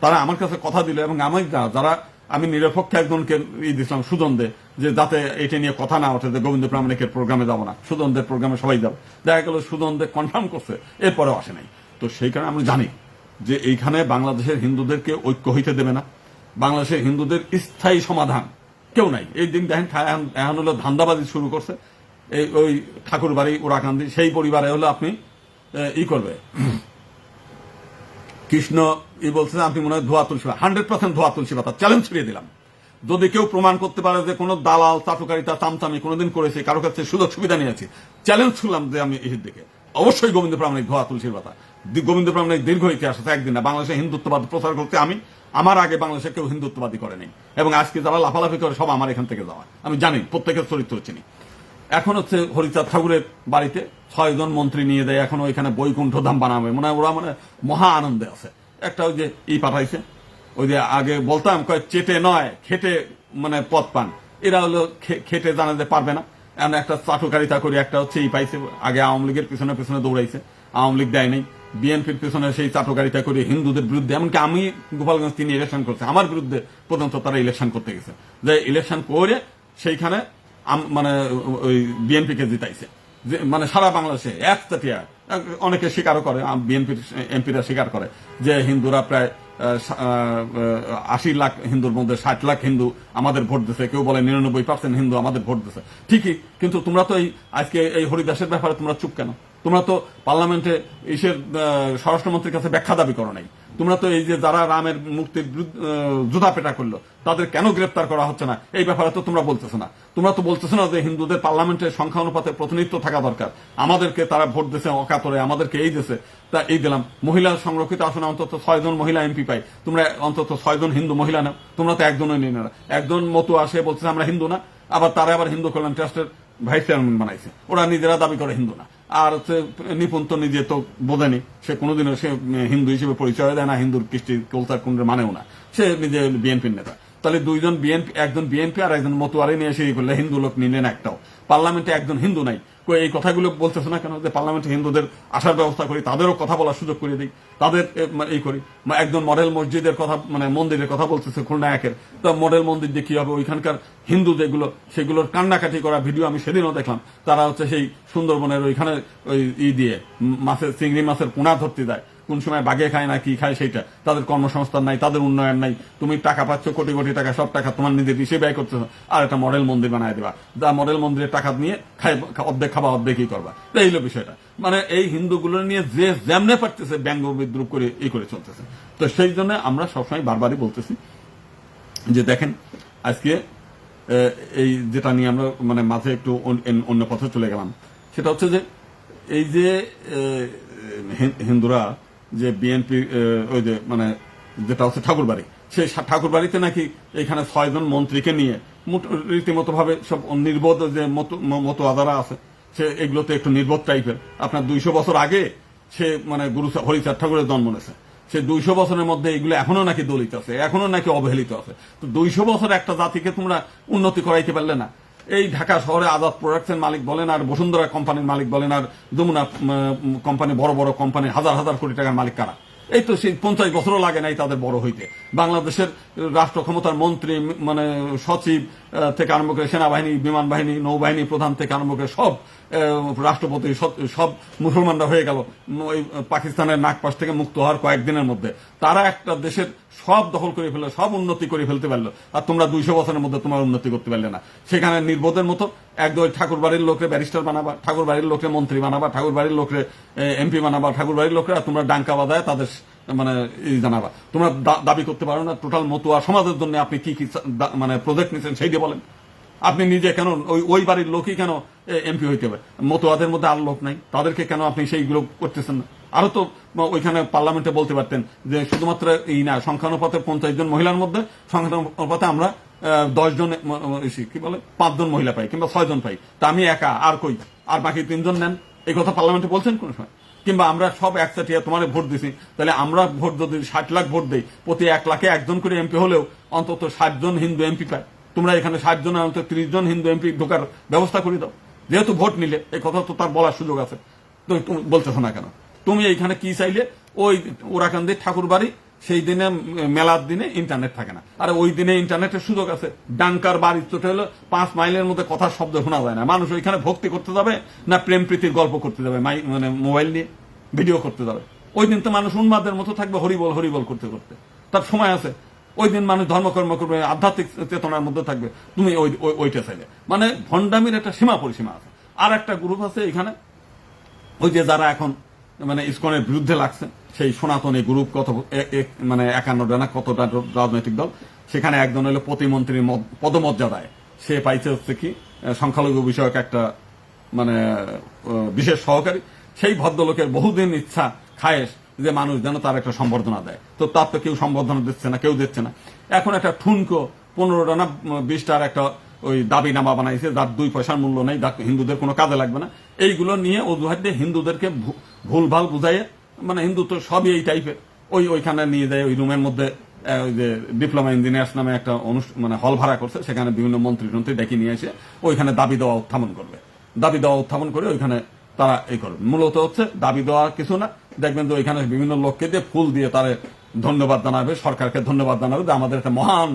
তারা আমার কাছে কথা দিল এবং আমি যারা আমি নিরপেক্ষ একজনকে দিয়েছিলাম সুজন দে, যে যাতে এটা নিয়ে কথা না ওঠে যে গোবিন্দ প্রামাণিকের প্রোগ্রামে যাবো না, সুজনদের প্রোগ্রামে সবাই যাবে। দেখা গেল সুজন দে কনফার্ম করছে, এরপরেও আসে নাই। তো সেই কারণে আমরা জানি যে এইখানে বাংলাদেশের হিন্দুদেরকে ঐক্য হইতে দেবে না। বাংলাদেশের হিন্দুদের স্থায়ী সমাধান কেউ নাই। এই দিন দেখেন এখন হলো ধান্দাবাজি শুরু করছে, এই ওই ঠাকুর বাড়ি ওরাকান্দি সেই পরিবারে হলো আপনি ই করবে কৃষ্ণ বলছে আপনি মনে হয় ধোয়া তুলসী, 100% ধোয়া তুলসী পাতা চ্যালেঞ্জ ছড়িয়ে দিলাম। যদি কেউ প্রমাণ করতে পারে যে কোনো দালাল চাটুকারিতা চামচামি কোনোদিন করেছে, কারো কাছে সুযোগ সুবিধা নিয়েছি, চ্যালেঞ্জ ছুড়লাম যে আমি এর দিকে অবশ্যই গোবিন্দ প্রামাণিক ধোয়া তুলসীর পাতা। গোবিন্দ প্রামাণিক দীর্ঘ ইতিহাস আছে, একদিন না। বাংলাদেশে হিন্দুত্ববাদ প্রচার করতে আমার আগে বাংলাদেশে কেউ হিন্দুত্ববাদী করে নেই, এবং আজকে যারা লাফালাফি করে সব আমার এখান থেকে যাওয়া। আমি জানি প্রত্যেকের চরিত্র চিনি। এখন হচ্ছে হরিচাঁদ ঠাকুরের বাড়িতে 6 জন মন্ত্রী নিয়ে দেয়, এখন ওইখানে বৈকুণ্ঠ ধাম বানাবে, মনে হয় ওরা মানে মহা আনন্দে আছে। একটা ওই যে পাঠাইছে, ওই যে আগে বলতাম কয় চেটে নয় খেটে মানে পদ পান, এরা হলো খেটে জানাতে পারবে না, এমন একটা চাটুকারিতা করে একটা হচ্ছে পাইছে। আগে আওয়ামী লীগের পিছনে পিছনে দৌড়াইছে, আওয়ামী লীগ দেয় নাই। বিএনপির পিছনে সেই চাটুকারিতা করে হিন্দুদের বিরুদ্ধে, এমনকি আমি গোপালগঞ্জ তিনি ইলেকশন করছে, আমার বিরুদ্ধে পর্যন্ত তারা ইলেকশন করতে গেছে, যে ইলেকশন করে সেইখানে মানে ওই বিএনপি কে জিতাইছে। মানে সারা বাংলাদেশে একচাটিয়া অনেকে স্বীকারও করে, বিএনপির এমপিরা স্বীকার করে যে হিন্দুরা প্রায় 80 লাখ হিন্দুর মধ্যে 60 লাখ হিন্দু আমাদের ভোট দিচ্ছে, কেউ বলে 99% হিন্দু আমাদের ভোট দিচ্ছে। ঠিকই, কিন্তু তোমরা তো এই আজকে এই হরিদাসের ব্যাপারে তোমরা চুপ কেন? তোমরা তো পার্লামেন্টে এসে স্বরাষ্ট্রমন্ত্রীর কাছে ব্যাখ্যা দাবি করো নাই। তোমরা তো এই যে যারা রামের মুক্তির জুতা পেটা করলো তাদের কেন গ্রেপ্তার করা হচ্ছে না, এই ব্যাপারে তো তোমরা বলতেছো না। তোমরা তো বলতেছো না যে হিন্দুদের পার্লামেন্টের সংখ্যা অনুপাতে প্রতিনিধিত্ব থাকা দরকার, আমাদেরকে তারা ভোট দিয়েছে অকাতরে, আমাদেরকে এই দিয়েছে, তা এই দিলাম। মহিলা সংরক্ষিত আসনে অন্তত 6 জন মহিলা এমপি পাই, তোমরা অন্তত 6 জন হিন্দু মহিলা নাও। তোমরা তো একজনই নিয়ে না। একজন মতো আসে বলছে আমরা হিন্দু না, আবার তারা আবার হিন্দু কল্যাণ ট্রাস্টের ভাইস চেয়ারম্যান বানাইছে, ওরা নিজেরা দাবি করে হিন্দু না। আর হচ্ছে নিপুণ তো নিজে তো বোঝেনি, সে কোনোদিনও সে হিন্দু হিসেবে পরিচয় দেয় না, হিন্দুর কৃষ্টি কলচার কুণ্ডের মানেও না, সে নিজে বিএনপির নেতা। তাহলে 2 জন বিএনপি, একজন বিএনপি আর একজন মতুয়ারি নিয়ে এসে করলে হিন্দু লোক নিলেন একটাও। পার্লামেন্টে একজন হিন্দু নাই। এই কথাগুলো বলতেছে না কেন, যে পার্লামেন্টে হিন্দুদের আসার ব্যবস্থা করি, তাদেরও কথা বলার সুযোগ করে দিই, তাদের এই করি। একজন মডেল মসজিদের কথা, মানে মন্দিরের কথা বলতেছে খুলনা একের, তো মডেল মন্দির দিয়ে কি হবে, ওইখানকার হিন্দু যেগুলো সেগুলোর কান্নাকাটি করা ভিডিও আমি সেদিনও দেখলাম। তারা হচ্ছে সেই সুন্দরবনের ওইখানে ওই দিয়ে মাছের, চিংড়ি মাছের পোনা ধরতে যায়, কোন সময় বাগে খায় না কি খায় সেইটা, তাদের কর্মসংস্থান নাই, তাদের উন্নয়ন নাই। তুমি টাকা পাচ্ছ কোটি কোটি টাকা, সব টাকা তোমার নিজের হিসেবে ব্যয় করতেছ, আর একটা মডেল মন্দির বানায় দেবা, যা মডেল মন্দিরের টাকা নিয়ে খাই, অর্ধেক খাবা অর্ধেকই করবা। এই হলো বিষয়টা। মানে এই হিন্দুগুলো নিয়ে যে যেমনে পারতেছে ব্যঙ্গ বিদ্রুপ করে এই করে চলতেছে। তো সেই জন্য আমরা সবসময় বারবারই বলতেছি যে দেখেন আজকে এই যেটা নিয়ে আমরা মানে মাঝে একটু অন্য পথে চলে গেলাম, সেটা হচ্ছে যে এই যে হিন্দুরা যে বিএনপি ওই যে মানে যেটা হচ্ছে ঠাকুরবাড়ি, সেই ঠাকুরবাড়িতে নাকি এখানে 6 জন মন্ত্রীকে নিয়ে রীতিমতো ভাবে সব নির্বোধ যে মতো আদারা আছে, সে এগুলোতে একটু নির্বোধ টাইপের। আপনার 200 বছর আগে সে মানে গুরু হরিচাঁদ ঠাকুরের জন্ম নিয়েছে, সে 200 বছরের মধ্যে এগুলো এখনো নাকি দলিত আছে, এখনো নাকি অবহেলিত আছে। তো 200 বছর একটা জাতিকে তোমরা উন্নতি করাইতে পারলে না। এই ঢাকা শহরে আজাদ প্রোডাক্টসের মালিক বলেন, আর বসুন্ধরা কোম্পানির মালিক বলেন, আর যমুনা কোম্পানি, বড় বড় কোম্পানি, হাজার হাজার কোটি টাকার মালিক কারা? এই তো সেই 50 বছরও লাগে নাই তাদের বড় হইতে। বাংলাদেশের রাষ্ট্র ক্ষমতার মন্ত্রী, মানে সচিব থেকে আরম্ভ করে সেনাবাহিনী, বিমান বাহিনী, নৌবাহিনী প্রধান থেকে আরম্ভ করে সব রাষ্ট্রপতি, সব মুসলমানরা হয়ে গেল ওই পাকিস্তানের নাগপাশ থেকে মুক্ত হওয়ার কয়েকদিনের মধ্যে। তারা একটা দেশের সব দখল করে ফেললো, সব উন্নতি করে ফেলতে পারলো, আর তোমরা 200 বছরের মধ্যে তোমার উন্নতি করতে পারলে না। সেখানে নির্বোধের মতো একদম ঠাকুর বাড়ির লোকরে ব্যারিস্টার বানাবা, ঠাকুর বাড়ির লোকরে মন্ত্রী বানাবা, ঠাকুর বাড়ির লোকরে এমপি বানাবা, ঠাকুর বাড়ির লোকরে তোমরা ডাঙ্কা বাজায় তাদের মানে জানাবা। তোমরা দাবি করতে পারো না টোটাল মতুয়া সমাজের জন্য আপনি কি কি মানে প্রজেক্ট নিচ্ছেন সেই দিয়ে বলেন। আপনি নিজে কেন ওই বাড়ির লোকই কেন এমপি হইতে হবে? মতুয়াদের মধ্যে আর লোক নাই, তাদেরকে কেন আপনি সেইগুলো করতেছেন না? আরো তো ওইখানে পার্লামেন্টে বলতে পারতেন যে শুধুমাত্র এই না, সংখ্যানুপাতে 50 জন মহিলার মধ্যে সংখ্যানুপাতে আমরা 10 জন কি বলে 5 জন মহিলা পাই, কিংবা 6 জন পাই, তা আমি একা আর কই, আর বাকি 3 জন নেন। এই কথা পার্লামেন্টে বলছেন কোন সময়? কিংবা আমরা সব একসাথে তোমার ভোট দিছি, তাহলে আমরা ভোট যদি 60 লাখ ভোট দেই, প্রতি 1 লাখে একজন করে এমপি হলেও অন্তত 60 জন হিন্দু এমপি পায়। তোমরা এখানে 60 জনের অন্তত 30 জন হিন্দু এমপি ঢোকার ব্যবস্থা করে দাও। যেহেতু ভোট নিলে এই কথা তো তার বলার সুযোগ আছে, তো তুমি বলতেছো না কেন? তুমি এইখানে কি চাইলে, ওই ওরাকান্দির ঠাকুর বাড়ি, সেই দিনে মেলার দিনে ইন্টারনেট থাকে না, আর ওই দিনে ইন্টারনেটের সুযোগ আছে। ডাঙ্কার বাড়ি চোটে হলো 5 মাইলের মধ্যে কথার শব্দ শোনা যায় না। মানুষ ওইখানে ভক্তি করতে যাবে না প্রেম প্রীতির গল্প করতে যাবে, মানে মোবাইল নিয়ে ভিডিও করতে যাবে? ওই দিন তো মানুষ উন্মাদের মতো থাকবে হরিবল হরিবল করতে করতে, তার সময় আছে। ওই দিন মানুষ ধর্মকর্ম করবে, আধ্যাত্মিক চেতনার মধ্যে থাকবে। তুমি ওইটা চাইলে, মানে ভণ্ডামির একটা সীমা পরিসীমা আছে। আর একটা গ্রুপ আছে এখানে, ওই যে যারা এখন মানে ইসকনের বিরুদ্ধে লাগছে, সেই সনাতনী গ্রুপ, কত মানে 51টা না কতটা রাজনৈতিক দল, সেখানে একজন হলো প্রতিমন্ত্রীর পদমর্যাদায়, সে পাইছে হচ্ছে কি সংখ্যালঘু বিষয়ক একটা মানে বিশেষ সহকারী। সেই ভদ্রলোকের বহুদিন ইচ্ছা, খায়েশ যে মানুষ যেন তার একটা সম্বর্ধনা দেয়, তো তার তো কেউ সম্বর্ধনা দিচ্ছে না, কেউ দিচ্ছে না। এখন একটা ঠুনকো 15টা না 20টার একটা ওই দাবি নামা বানাইছে, যার 2 পয়সার মূল্য নেই, হিন্দুদের কোনো কাজে লাগবে না। এইগুলো নিয়ে অজুহাত দিয়ে হিন্দুদেরকে ভুলভাল বুঝাইয়ে, মানে হিন্দু তো সবই এই টাইপের, ওইখানে নিয়ে যায়। ওই রুমের মধ্যে ওই যে ডিপ্লোমা ইঞ্জিনিয়ার্স নামে একটা মানে হল ভাড়া করছে, সেখানে বিভিন্ন মন্ত্রী ডেকে নিয়ে এসে ওইখানে দাবি দেওয়া উত্থাপন করবে। দাবি দেওয়া উত্থাপন করে ওইখানে তারা এই করবে। মূলত হচ্ছে দাবি দেওয়া কিছু না, দেখবেন তো ওইখানে বিভিন্ন লোককে দিয়ে ফুল দিয়ে তারা ধন্যবাদ জানাবে, সরকারকে ধন্যবাদ জানাবে যে আমাদের একটা মহান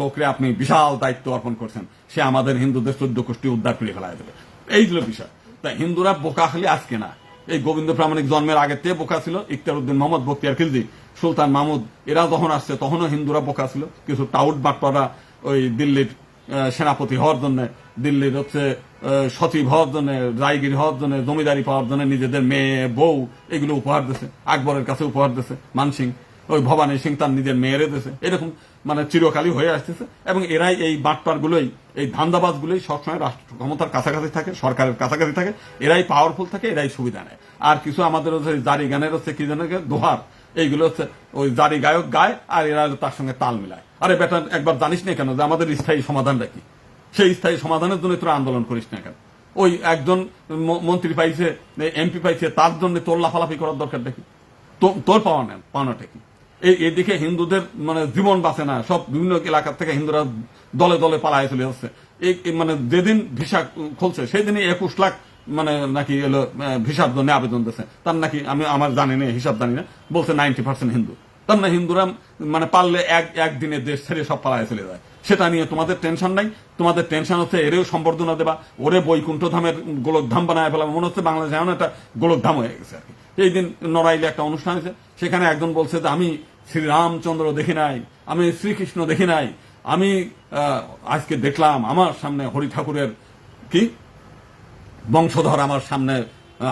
লোকরে আপনি বিশাল দায়িত্ব অর্পণ করছেন, সে আমাদের হিন্দুদের 14 কোটি উদ্ধার করে ফেলা দেবে। এইগুলো বিষয়। তাই হিন্দুরা বোকা খালি আজকে না, এই গোবিন্দ প্রামাণিক জন্মের আগে থেকে বোকা ছিল। ইখতিয়ার উদ্দিন মোহাম্মদ, বখতিয়ার খিলজি, সুলতান মাহমুদ, এরা যখন আসছে তখনও হিন্দুরা বোকা ছিল। কিছু টাউট বাটপাড়া ওই দিল্লির সেনাপতি হওয়ার জন্য, দিল্লির হচ্ছে সচিব হওয়ার জন্য, রায়গিরি হওয়ার জন্য, জমিদারি পাওয়ার জন্য নিজেদের মেয়ে বউ এগুলো উপহার দিয়েছে, আকবরের কাছে উপহার দিয়েছে মানসিং, ওই ভবানী সিং তার নিজের মেয়েরে দিয়েছে। এরকম মানে চিরকালই হয়ে আসতেছে। এবং এরাই এই বাটপারগুলোই, এই ধান্দাবাজগুলোই সবসময় রাষ্ট্র ক্ষমতার কাছাকাছি থাকে, সরকারের কাছাকাছি থাকে, এরাই পাওয়ারফুল থাকে, এরাই সুবিধা নেয়। আর কিছু আমাদের হচ্ছে জারি গানের হচ্ছে কি জানে দোহার, এইগুলো হচ্ছে ওই জারি গায়ক গায়, আর এরা তার সঙ্গে তাল মিলায়। আরে বেটা, একবার জানিস না কেন যে আমাদের স্থায়ী সমাধানটা কি? সেই স্থায়ী সমাধানের জন্য তোরা আন্দোলন করিস না কেন? ওই একজন মন্ত্রী পাইছে, এমপি পাইছে, তার জন্য তোর লাফালাফি করার দরকার দেখি? তোর পাওনাটা কি? এদিকে হিন্দুদের মানে জীবন বাঁচে না, সব বিভিন্ন এলাকা থেকে হিন্দুরা দলে দলে পালায় চলে যাচ্ছে। মানে যেদিন ভিসা খুলছে সেই দিনই 21 লাখ মানে নাকি এলো ভিসার জন্য আবেদন দিয়েছে। তার নাকি আমি আমার জানি না, হিসাব জানি না, বলছে 90% হিন্দু। তার না হিন্দুরা মানে পারলে একদিনে দেশ ছেড়ে সব পালায় চলে যায়। সেটা নিয়ে তোমাদের টেনশন নাই। তোমাদের টেনশন হচ্ছে এরেও সম্বর্ধনা দেবা, ওরে বৈকুণ্ঠ ধামের গোলকধাম বানায় ফেলা। মনে হচ্ছে বাংলাদেশ এমন একটা গোলকধাম হয়ে গেছে আর কি। এই দিন নড়াইলে একটা অনুষ্ঠান হয়েছে, সেখানে একজন বলছে যে আমি শ্রীরামচন্দ্র দেখি নাই, আমি শ্রীকৃষ্ণ দেখি নাই, আমি আজকে দেখলাম আমার সামনে হরি ঠাকুরের কি বংশধর আমার সামনে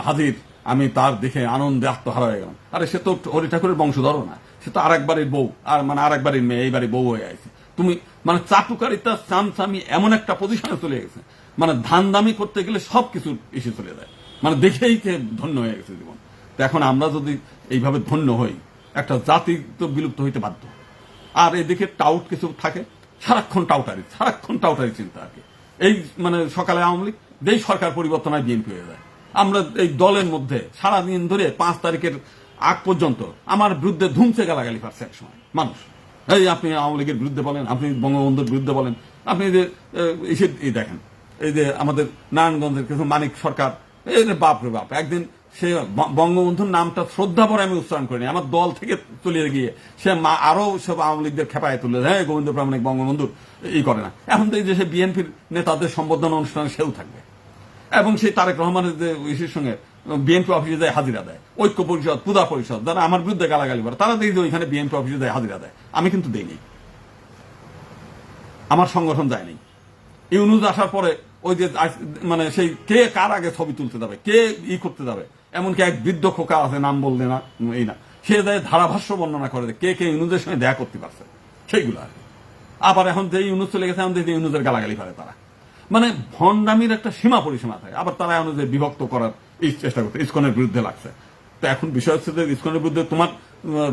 হাজির, আমি তার দেখে আনন্দে আত্মহারা হয়ে গেলাম। আরে সে তো হরি ঠাকুরের বংশধরও না, সে তো আরেক বাড়ির বউ, আর মানে আরেক বাড়ির মেয়ে, এই বাড়ির বউ হয়ে আছে। তুমি মানে চাটুকারিতা চামচামি এমন একটা পজিশনে চলে গেছে, মানে ধান দামি করতে গেলে সবকিছু এসে চলে যায়, মানে দেখেই ধন্য হয়ে গেছে জীবন। তো এখন আমরা যদি এইভাবে ধন্য হই, একটা জাতি তো বিলুপ্ত হইতে বাধ্য। আর এদিকে টাউট কিছু থাকে, সারাক্ষণ টাউটারি চিন্তা আর কি। এই মানে সকালে আওয়ামী লীগ, যেই সরকার পরিবর্তন হয় বিএনপি হয়ে যায়। আমরা এই দলের মধ্যে সারাদিন ধরে 5 তারিখের আগ পর্যন্ত আমার বিরুদ্ধে ধুমছে গালাগালি পারছে এক সময় মানুষ। এই আপনি আওয়ামী লীগের বিরুদ্ধে বলেন, আপনি বঙ্গবন্ধুর বিরুদ্ধে বলেন, আপনি যে এই দেখেন, এই যে আমাদের নারায়ণগঞ্জের কিছু মানিক সরকার, এই বাপ রে বাপ, একদিন সে বঙ্গবন্ধুর নামটা শ্রদ্ধা ভরে আমি উচ্চারণ করিনি, আমার দল থেকে চলে গিয়ে সে আরো সব আওয়ামী লীগদের খেপায় তুলে, হ্যাঁ গোবিন্দ প্রামাণিক বঙ্গবন্ধুর করে না। এখন তো এই যে সে বিএনপির নেতাদের সম্বর্ধনা অনুষ্ঠানে সেও থাকবে, এবং সেই তারেক রহমানের যে ইসের সঙ্গে বিএনপি অফিসে যায় হাজিরা দেয়, ঐক্য পরিষদ, পূজা পরিষদ, যারা আমার বিরুদ্ধে গালাগালি করে তারা দেখি যে ওইখানে বিএনপি অফিসে যায় হাজিরা দেয়। আমি কিন্তু দেইনি, আমার সংগঠন যায়নি। ইউনুস আসার পরে ওই যে মানে সেই কে কার আগে ছবি তুলতে যাবে, কে করতে যাবে, এমনকি এক বৃদ্ধ খোকা আছে, নাম বললে না, এই না, সে যায় ধারাভাষ্য বর্ণনা করে কে কে ইউনুসের সঙ্গে দেখা করতে পারছে সেইগুলো আর কি। আবার এখন যে ইউনুস চলে গেছে, এখন দেখি ইউনুসের গালাগালি করে তারা, মানে ভণ্ডামির একটা সীমা পরিসীমা থাকে। আবার তারা অনুযায়ী বিভক্ত করার চেষ্টা করতে ইসকনের বিরুদ্ধে লাগছে। তো এখন বিষয় হচ্ছে যে ইসকনের বিরুদ্ধে তোমার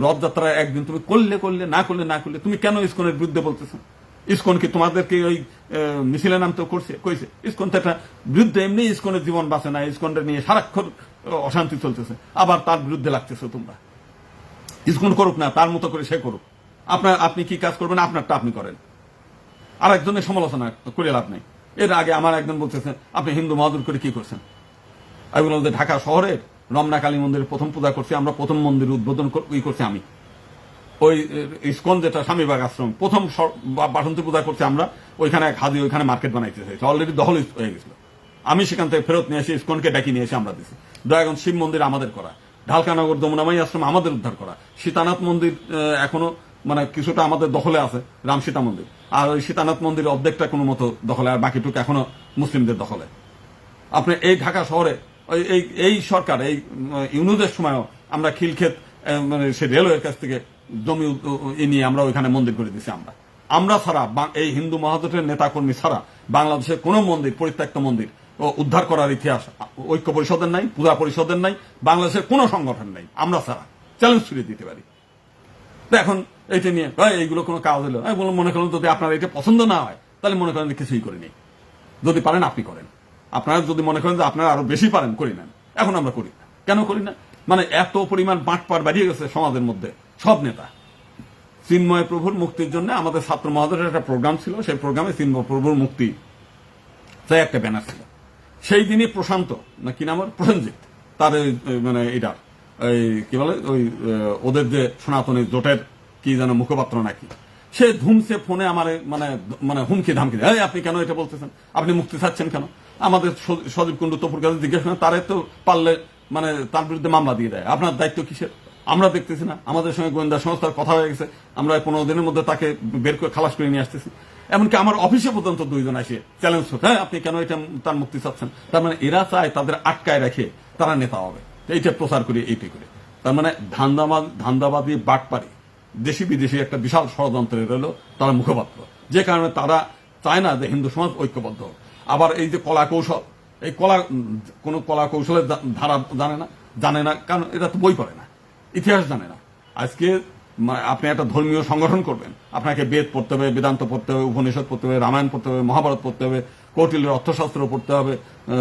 রথযাত্রা একদিন তুমি করলে না করলে তুমি কেন ইসকনের বিরুদ্ধে বলতেছো? ইসকন কি তোমাদেরকে ওই মিছিলের নাম তো কইছে? ইসকন তো একটা বিরুদ্ধে, এমনি ইসকনের জীবন বাঁচে না, ইসকনটা নিয়ে সারাক্ষণ অশান্তি চলতেছে, আবার তার বিরুদ্ধে লাগতেছো তোমরা। ইসকন করুক না, তার মতো করে সে করুক, আপনি কি কাজ করবেন আপনারটা আপনি করেন, আর একজনের সমালোচনা করে লাভ নেই। এর আগে আমার একজন বলতেছে আপনি হিন্দু মহাদুর করে কি করছেন। আমি বললাম যে ঢাকা শহরের রমনা কালী মন্দিরে প্রথম পূজা করছি আমরা, প্রথম মন্দির উদ্বোধন করছি আমি। ওই ইসকন যেটা স্বামীবাগ আশ্রম, প্রথম বাসন্তী পূজা করছি আমরা, ওইখানে এক হাজি ওইখানে মার্কেট বানাইতে চাইছে, অলরেডি দখল হয়ে গেছিল। আমি সেখান থেকে ফেরত নিয়ে এসে ইসকনকে ডাকি নিয়ে এসে আমরা দিচ্ছি। দয়াগঞ্জ শিব মন্দির আমাদের করা, ঢালকানগর যমুনামাই আশ্রম আমাদের উদ্ধার করা, সীতানাথ মন্দির এখনো মানে কিছুটা আমাদের দখলে আছে, রাম সীতা মন্দির, আর ওই সীতানাথ মন্দির অর্ধেকটা কোনো মতো দখলে, আর বাকিটুকু এখনো মুসলিমদের দখলে। আপনি এই ঢাকা শহরে এই সরকার এই ইউনুসের সময়ও আমরা খিলক্ষেত মানে সে রেলওয়ের কাছ থেকে জমি নিয়ে আমরা ওইখানে মন্দির করে দিচ্ছি। আমরা ছাড়া এই হিন্দু মহাজোটের নেতাকর্মী ছাড়া বাংলাদেশের কোন মন্দির, পরিত্যক্ত মন্দির উদ্ধার করার ইতিহাস ঐক্য পরিষদের নাই, পূজা পরিষদের নাই, বাংলাদেশের কোন সংগঠন নাই, আমরা ছাড়া চ্যালেঞ্জ ছুড়ে দিতে পারি। এখন এইটা নিয়ে এইগুলো কোনো কাজ হলো, মনে করেন যদি আপনার এটা পছন্দ না হয় তাহলে মনে করেন কিছুই করিনি, যদি পারেন আপনি করেন, আপনারা যদি মনে করেন যে আপনারা আরো বেশি পারেন করি নেন। এখন আমরা করি না, কেন করি না? মানে এত পরিমাণ বাঁটপার বাড়িয়ে গেছে সমাজের মধ্যে। সব নেতা চিন্ময় প্রভুর মুক্তির জন্য আমাদের ছাত্র মহাদলের একটা প্রোগ্রাম ছিল, সেই প্রোগ্রামে চিন্ময় প্রভুর মুক্তি তাই একটা ব্যানার ছিল। সেই দিনই প্রশান্ত না কি নাম, প্রসেনজিৎ, তার মানে এটার কি বলে ওই ওদের যে সনাতনী জোটের কি যেন মুখপাত্র নাকি, সে ধুমসে ফোনে আমার মানে মানে হুমকি ধামকি দেয়, আপনি কেন এটা বলতেছেন, আপনি মুক্তি চাচ্ছেন কেন? আমাদের সজীব কুণ্ডু তপুর কাছে জিজ্ঞেস করেন, তারে তো পারলে মানে তার বিরুদ্ধে মামলা দিয়ে দেয়, আপনার দায়িত্ব কিসের? আমরা দেখতেছি না, আমাদের সঙ্গে গোয়েন্দা সংস্থার কথা হয়ে গেছে, আমরা 15 দিনের মধ্যে তাকে বের করে খালাস করে নিয়ে আসতেছি। এমনকি আমার অফিসে পর্যন্ত 2 জন আসে চ্যালেঞ্জ করতে, আপনি কেন এটা তার মুক্তি চাচ্ছেন? তার মানে এরা চায় তাদের আটকায় রেখে তারা নেতা হবে, এইটা প্রচার করে এইটাই করে। তার মানে ধান্দাবাদী বাটপারি দেশি বিদেশি একটা বিশাল ষড়যন্ত্রের হলো তারা মুখপাত্র, যে কারণে তারা চায় না যে হিন্দু সমাজ ঐক্যবদ্ধ হোক। আবার এই যে কলা কৌশল, এই কোন কলা কৌশলের ধারা জানে না, কারণ এটা তো বই পড়ে না, ইতিহাস জানে না। আজকে আপনি একটা ধর্মীয় সংগঠন করবেন, আপনাকে বেদ পড়তে হবে, বেদান্ত পড়তে হবে, উপনিষদ পড়তে হবে, রামায়ণ পড়তে হবে, মহাভারত পড়তে হবে, কৌটিল্যের অর্থশাস্ত্র পড়তে হবে,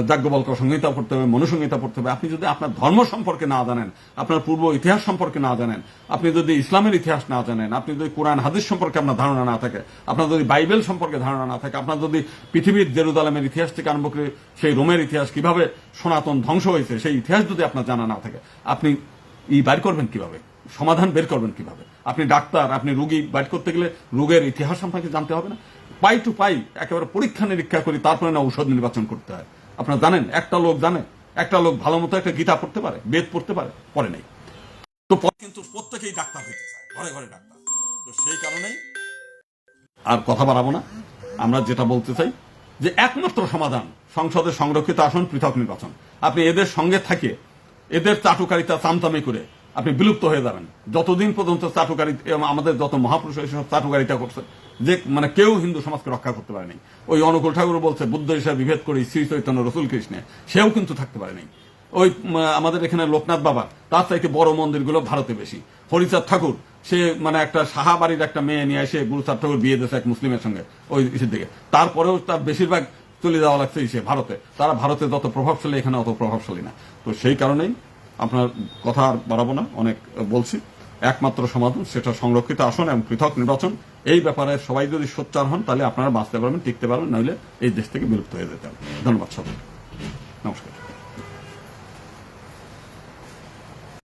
যাজ্ঞবল্ক্য সংহিতা পড়তে হবে, মনুসংহিতা পড়তে হবে। আপনি যদি আপনার ধর্ম সম্পর্কে না জানেন, আপনার পূর্ব ইতিহাস সম্পর্কে না জানেন, আপনি যদি ইসলামের ইতিহাস না জানেন, আপনি যদি কোরআন হাদিস সম্পর্কে আপনার ধারণা না থাকে, আপনার যদি বাইবেল সম্পর্কে ধারণা না থাকে, আপনার যদি পৃথিবীর জেরুজালেমের ইতিহাস থেকে আরম্ভ করে সেই রোমের ইতিহাস কিভাবে সনাতন ধ্বংস হয়েছে সেই ইতিহাস যদি আপনার জানা না থাকে, আপনি বের করবেন কিভাবে, সমাধান বের করবেন কিভাবে? আপনি ডাক্তার, আপনি রোগী বাইর করতে গেলে রোগের ইতিহাস সম্পর্কে জানতে হবে না? পাই টু পাই একেবারে পরীক্ষা নিরীক্ষা করে তারপরে না ঔষধ নির্বাচন করতে হয়। আপনারা জানেন, একটা লোক জানে, একটা লোক ভালো মতো একটা গীতা পড়তে পারে, বেদ পড়তে পারে, পড়ে নাই। তো কিন্তু প্রত্যেকেই ডাক্তার হইতে চায়, ঘরে ঘরে ডাক্তার। তো সেই কারণেই আর কথা বাড়াবো না। আমরা যেটা বলতে চাই যে একমাত্র সমাধান সংসদে সংরক্ষিত আসন, পৃথক নির্বাচন। আপনি এদের সঙ্গে থাকে এদের চাটুকারিতা চামচামি করে আপনি বিলুপ্ত হয়ে যাবেন। যতদিন পর্যন্ত চাটুকারি, আমাদের যত মহাপুরুষ এসব চাটুকারিতা করছে, যে মানে কেউ হিন্দু সমাজকে রক্ষা করতে পারেনি। ওই অনুকূল ঠাকুর বলছে বুদ্ধ হিসাবে বিভেদ করে শ্রী চৈতন্য রসুল কৃষ্ণে, সেও কিন্তু থাকতে পারেনি। ওই আমাদের এখানে লোকনাথ বাবা, তার চাইতে বড় মন্দিরগুলো ভারতে বেশি। হরিচাঁদ ঠাকুর, সে মানে একটা সাহা বাড়ির একটা মেয়ে নিয়ে এসে গুরুচাঁদ ঠাকুর বিয়ে দিয়েছে এক মুসলিমের সঙ্গে ওই ইসের দিকে। তারপরেও তার বেশিরভাগ চলে যাওয়া লাগছে সে ভারতে। তারা ভারতে যত প্রভাবশালী, এখানে অত প্রভাবশালী না। তো সেই কারণেই আপনার কথা আর বাড়াবো না, অনেক বলছি। একমাত্র সমাধান সেটা সংরক্ষিত আসন এবং পৃথক নির্বাচন। এই ব্যাপারে সবাই যদি সোচ্চার হন তাহলে আপনারা বাঁচতে পারবেন, টিকতে পারবেন, নইলে এই দেশ থেকে বিলুপ্ত হয়ে যেতে হবে। ধন্যবাদ সবাই, নমস্কার।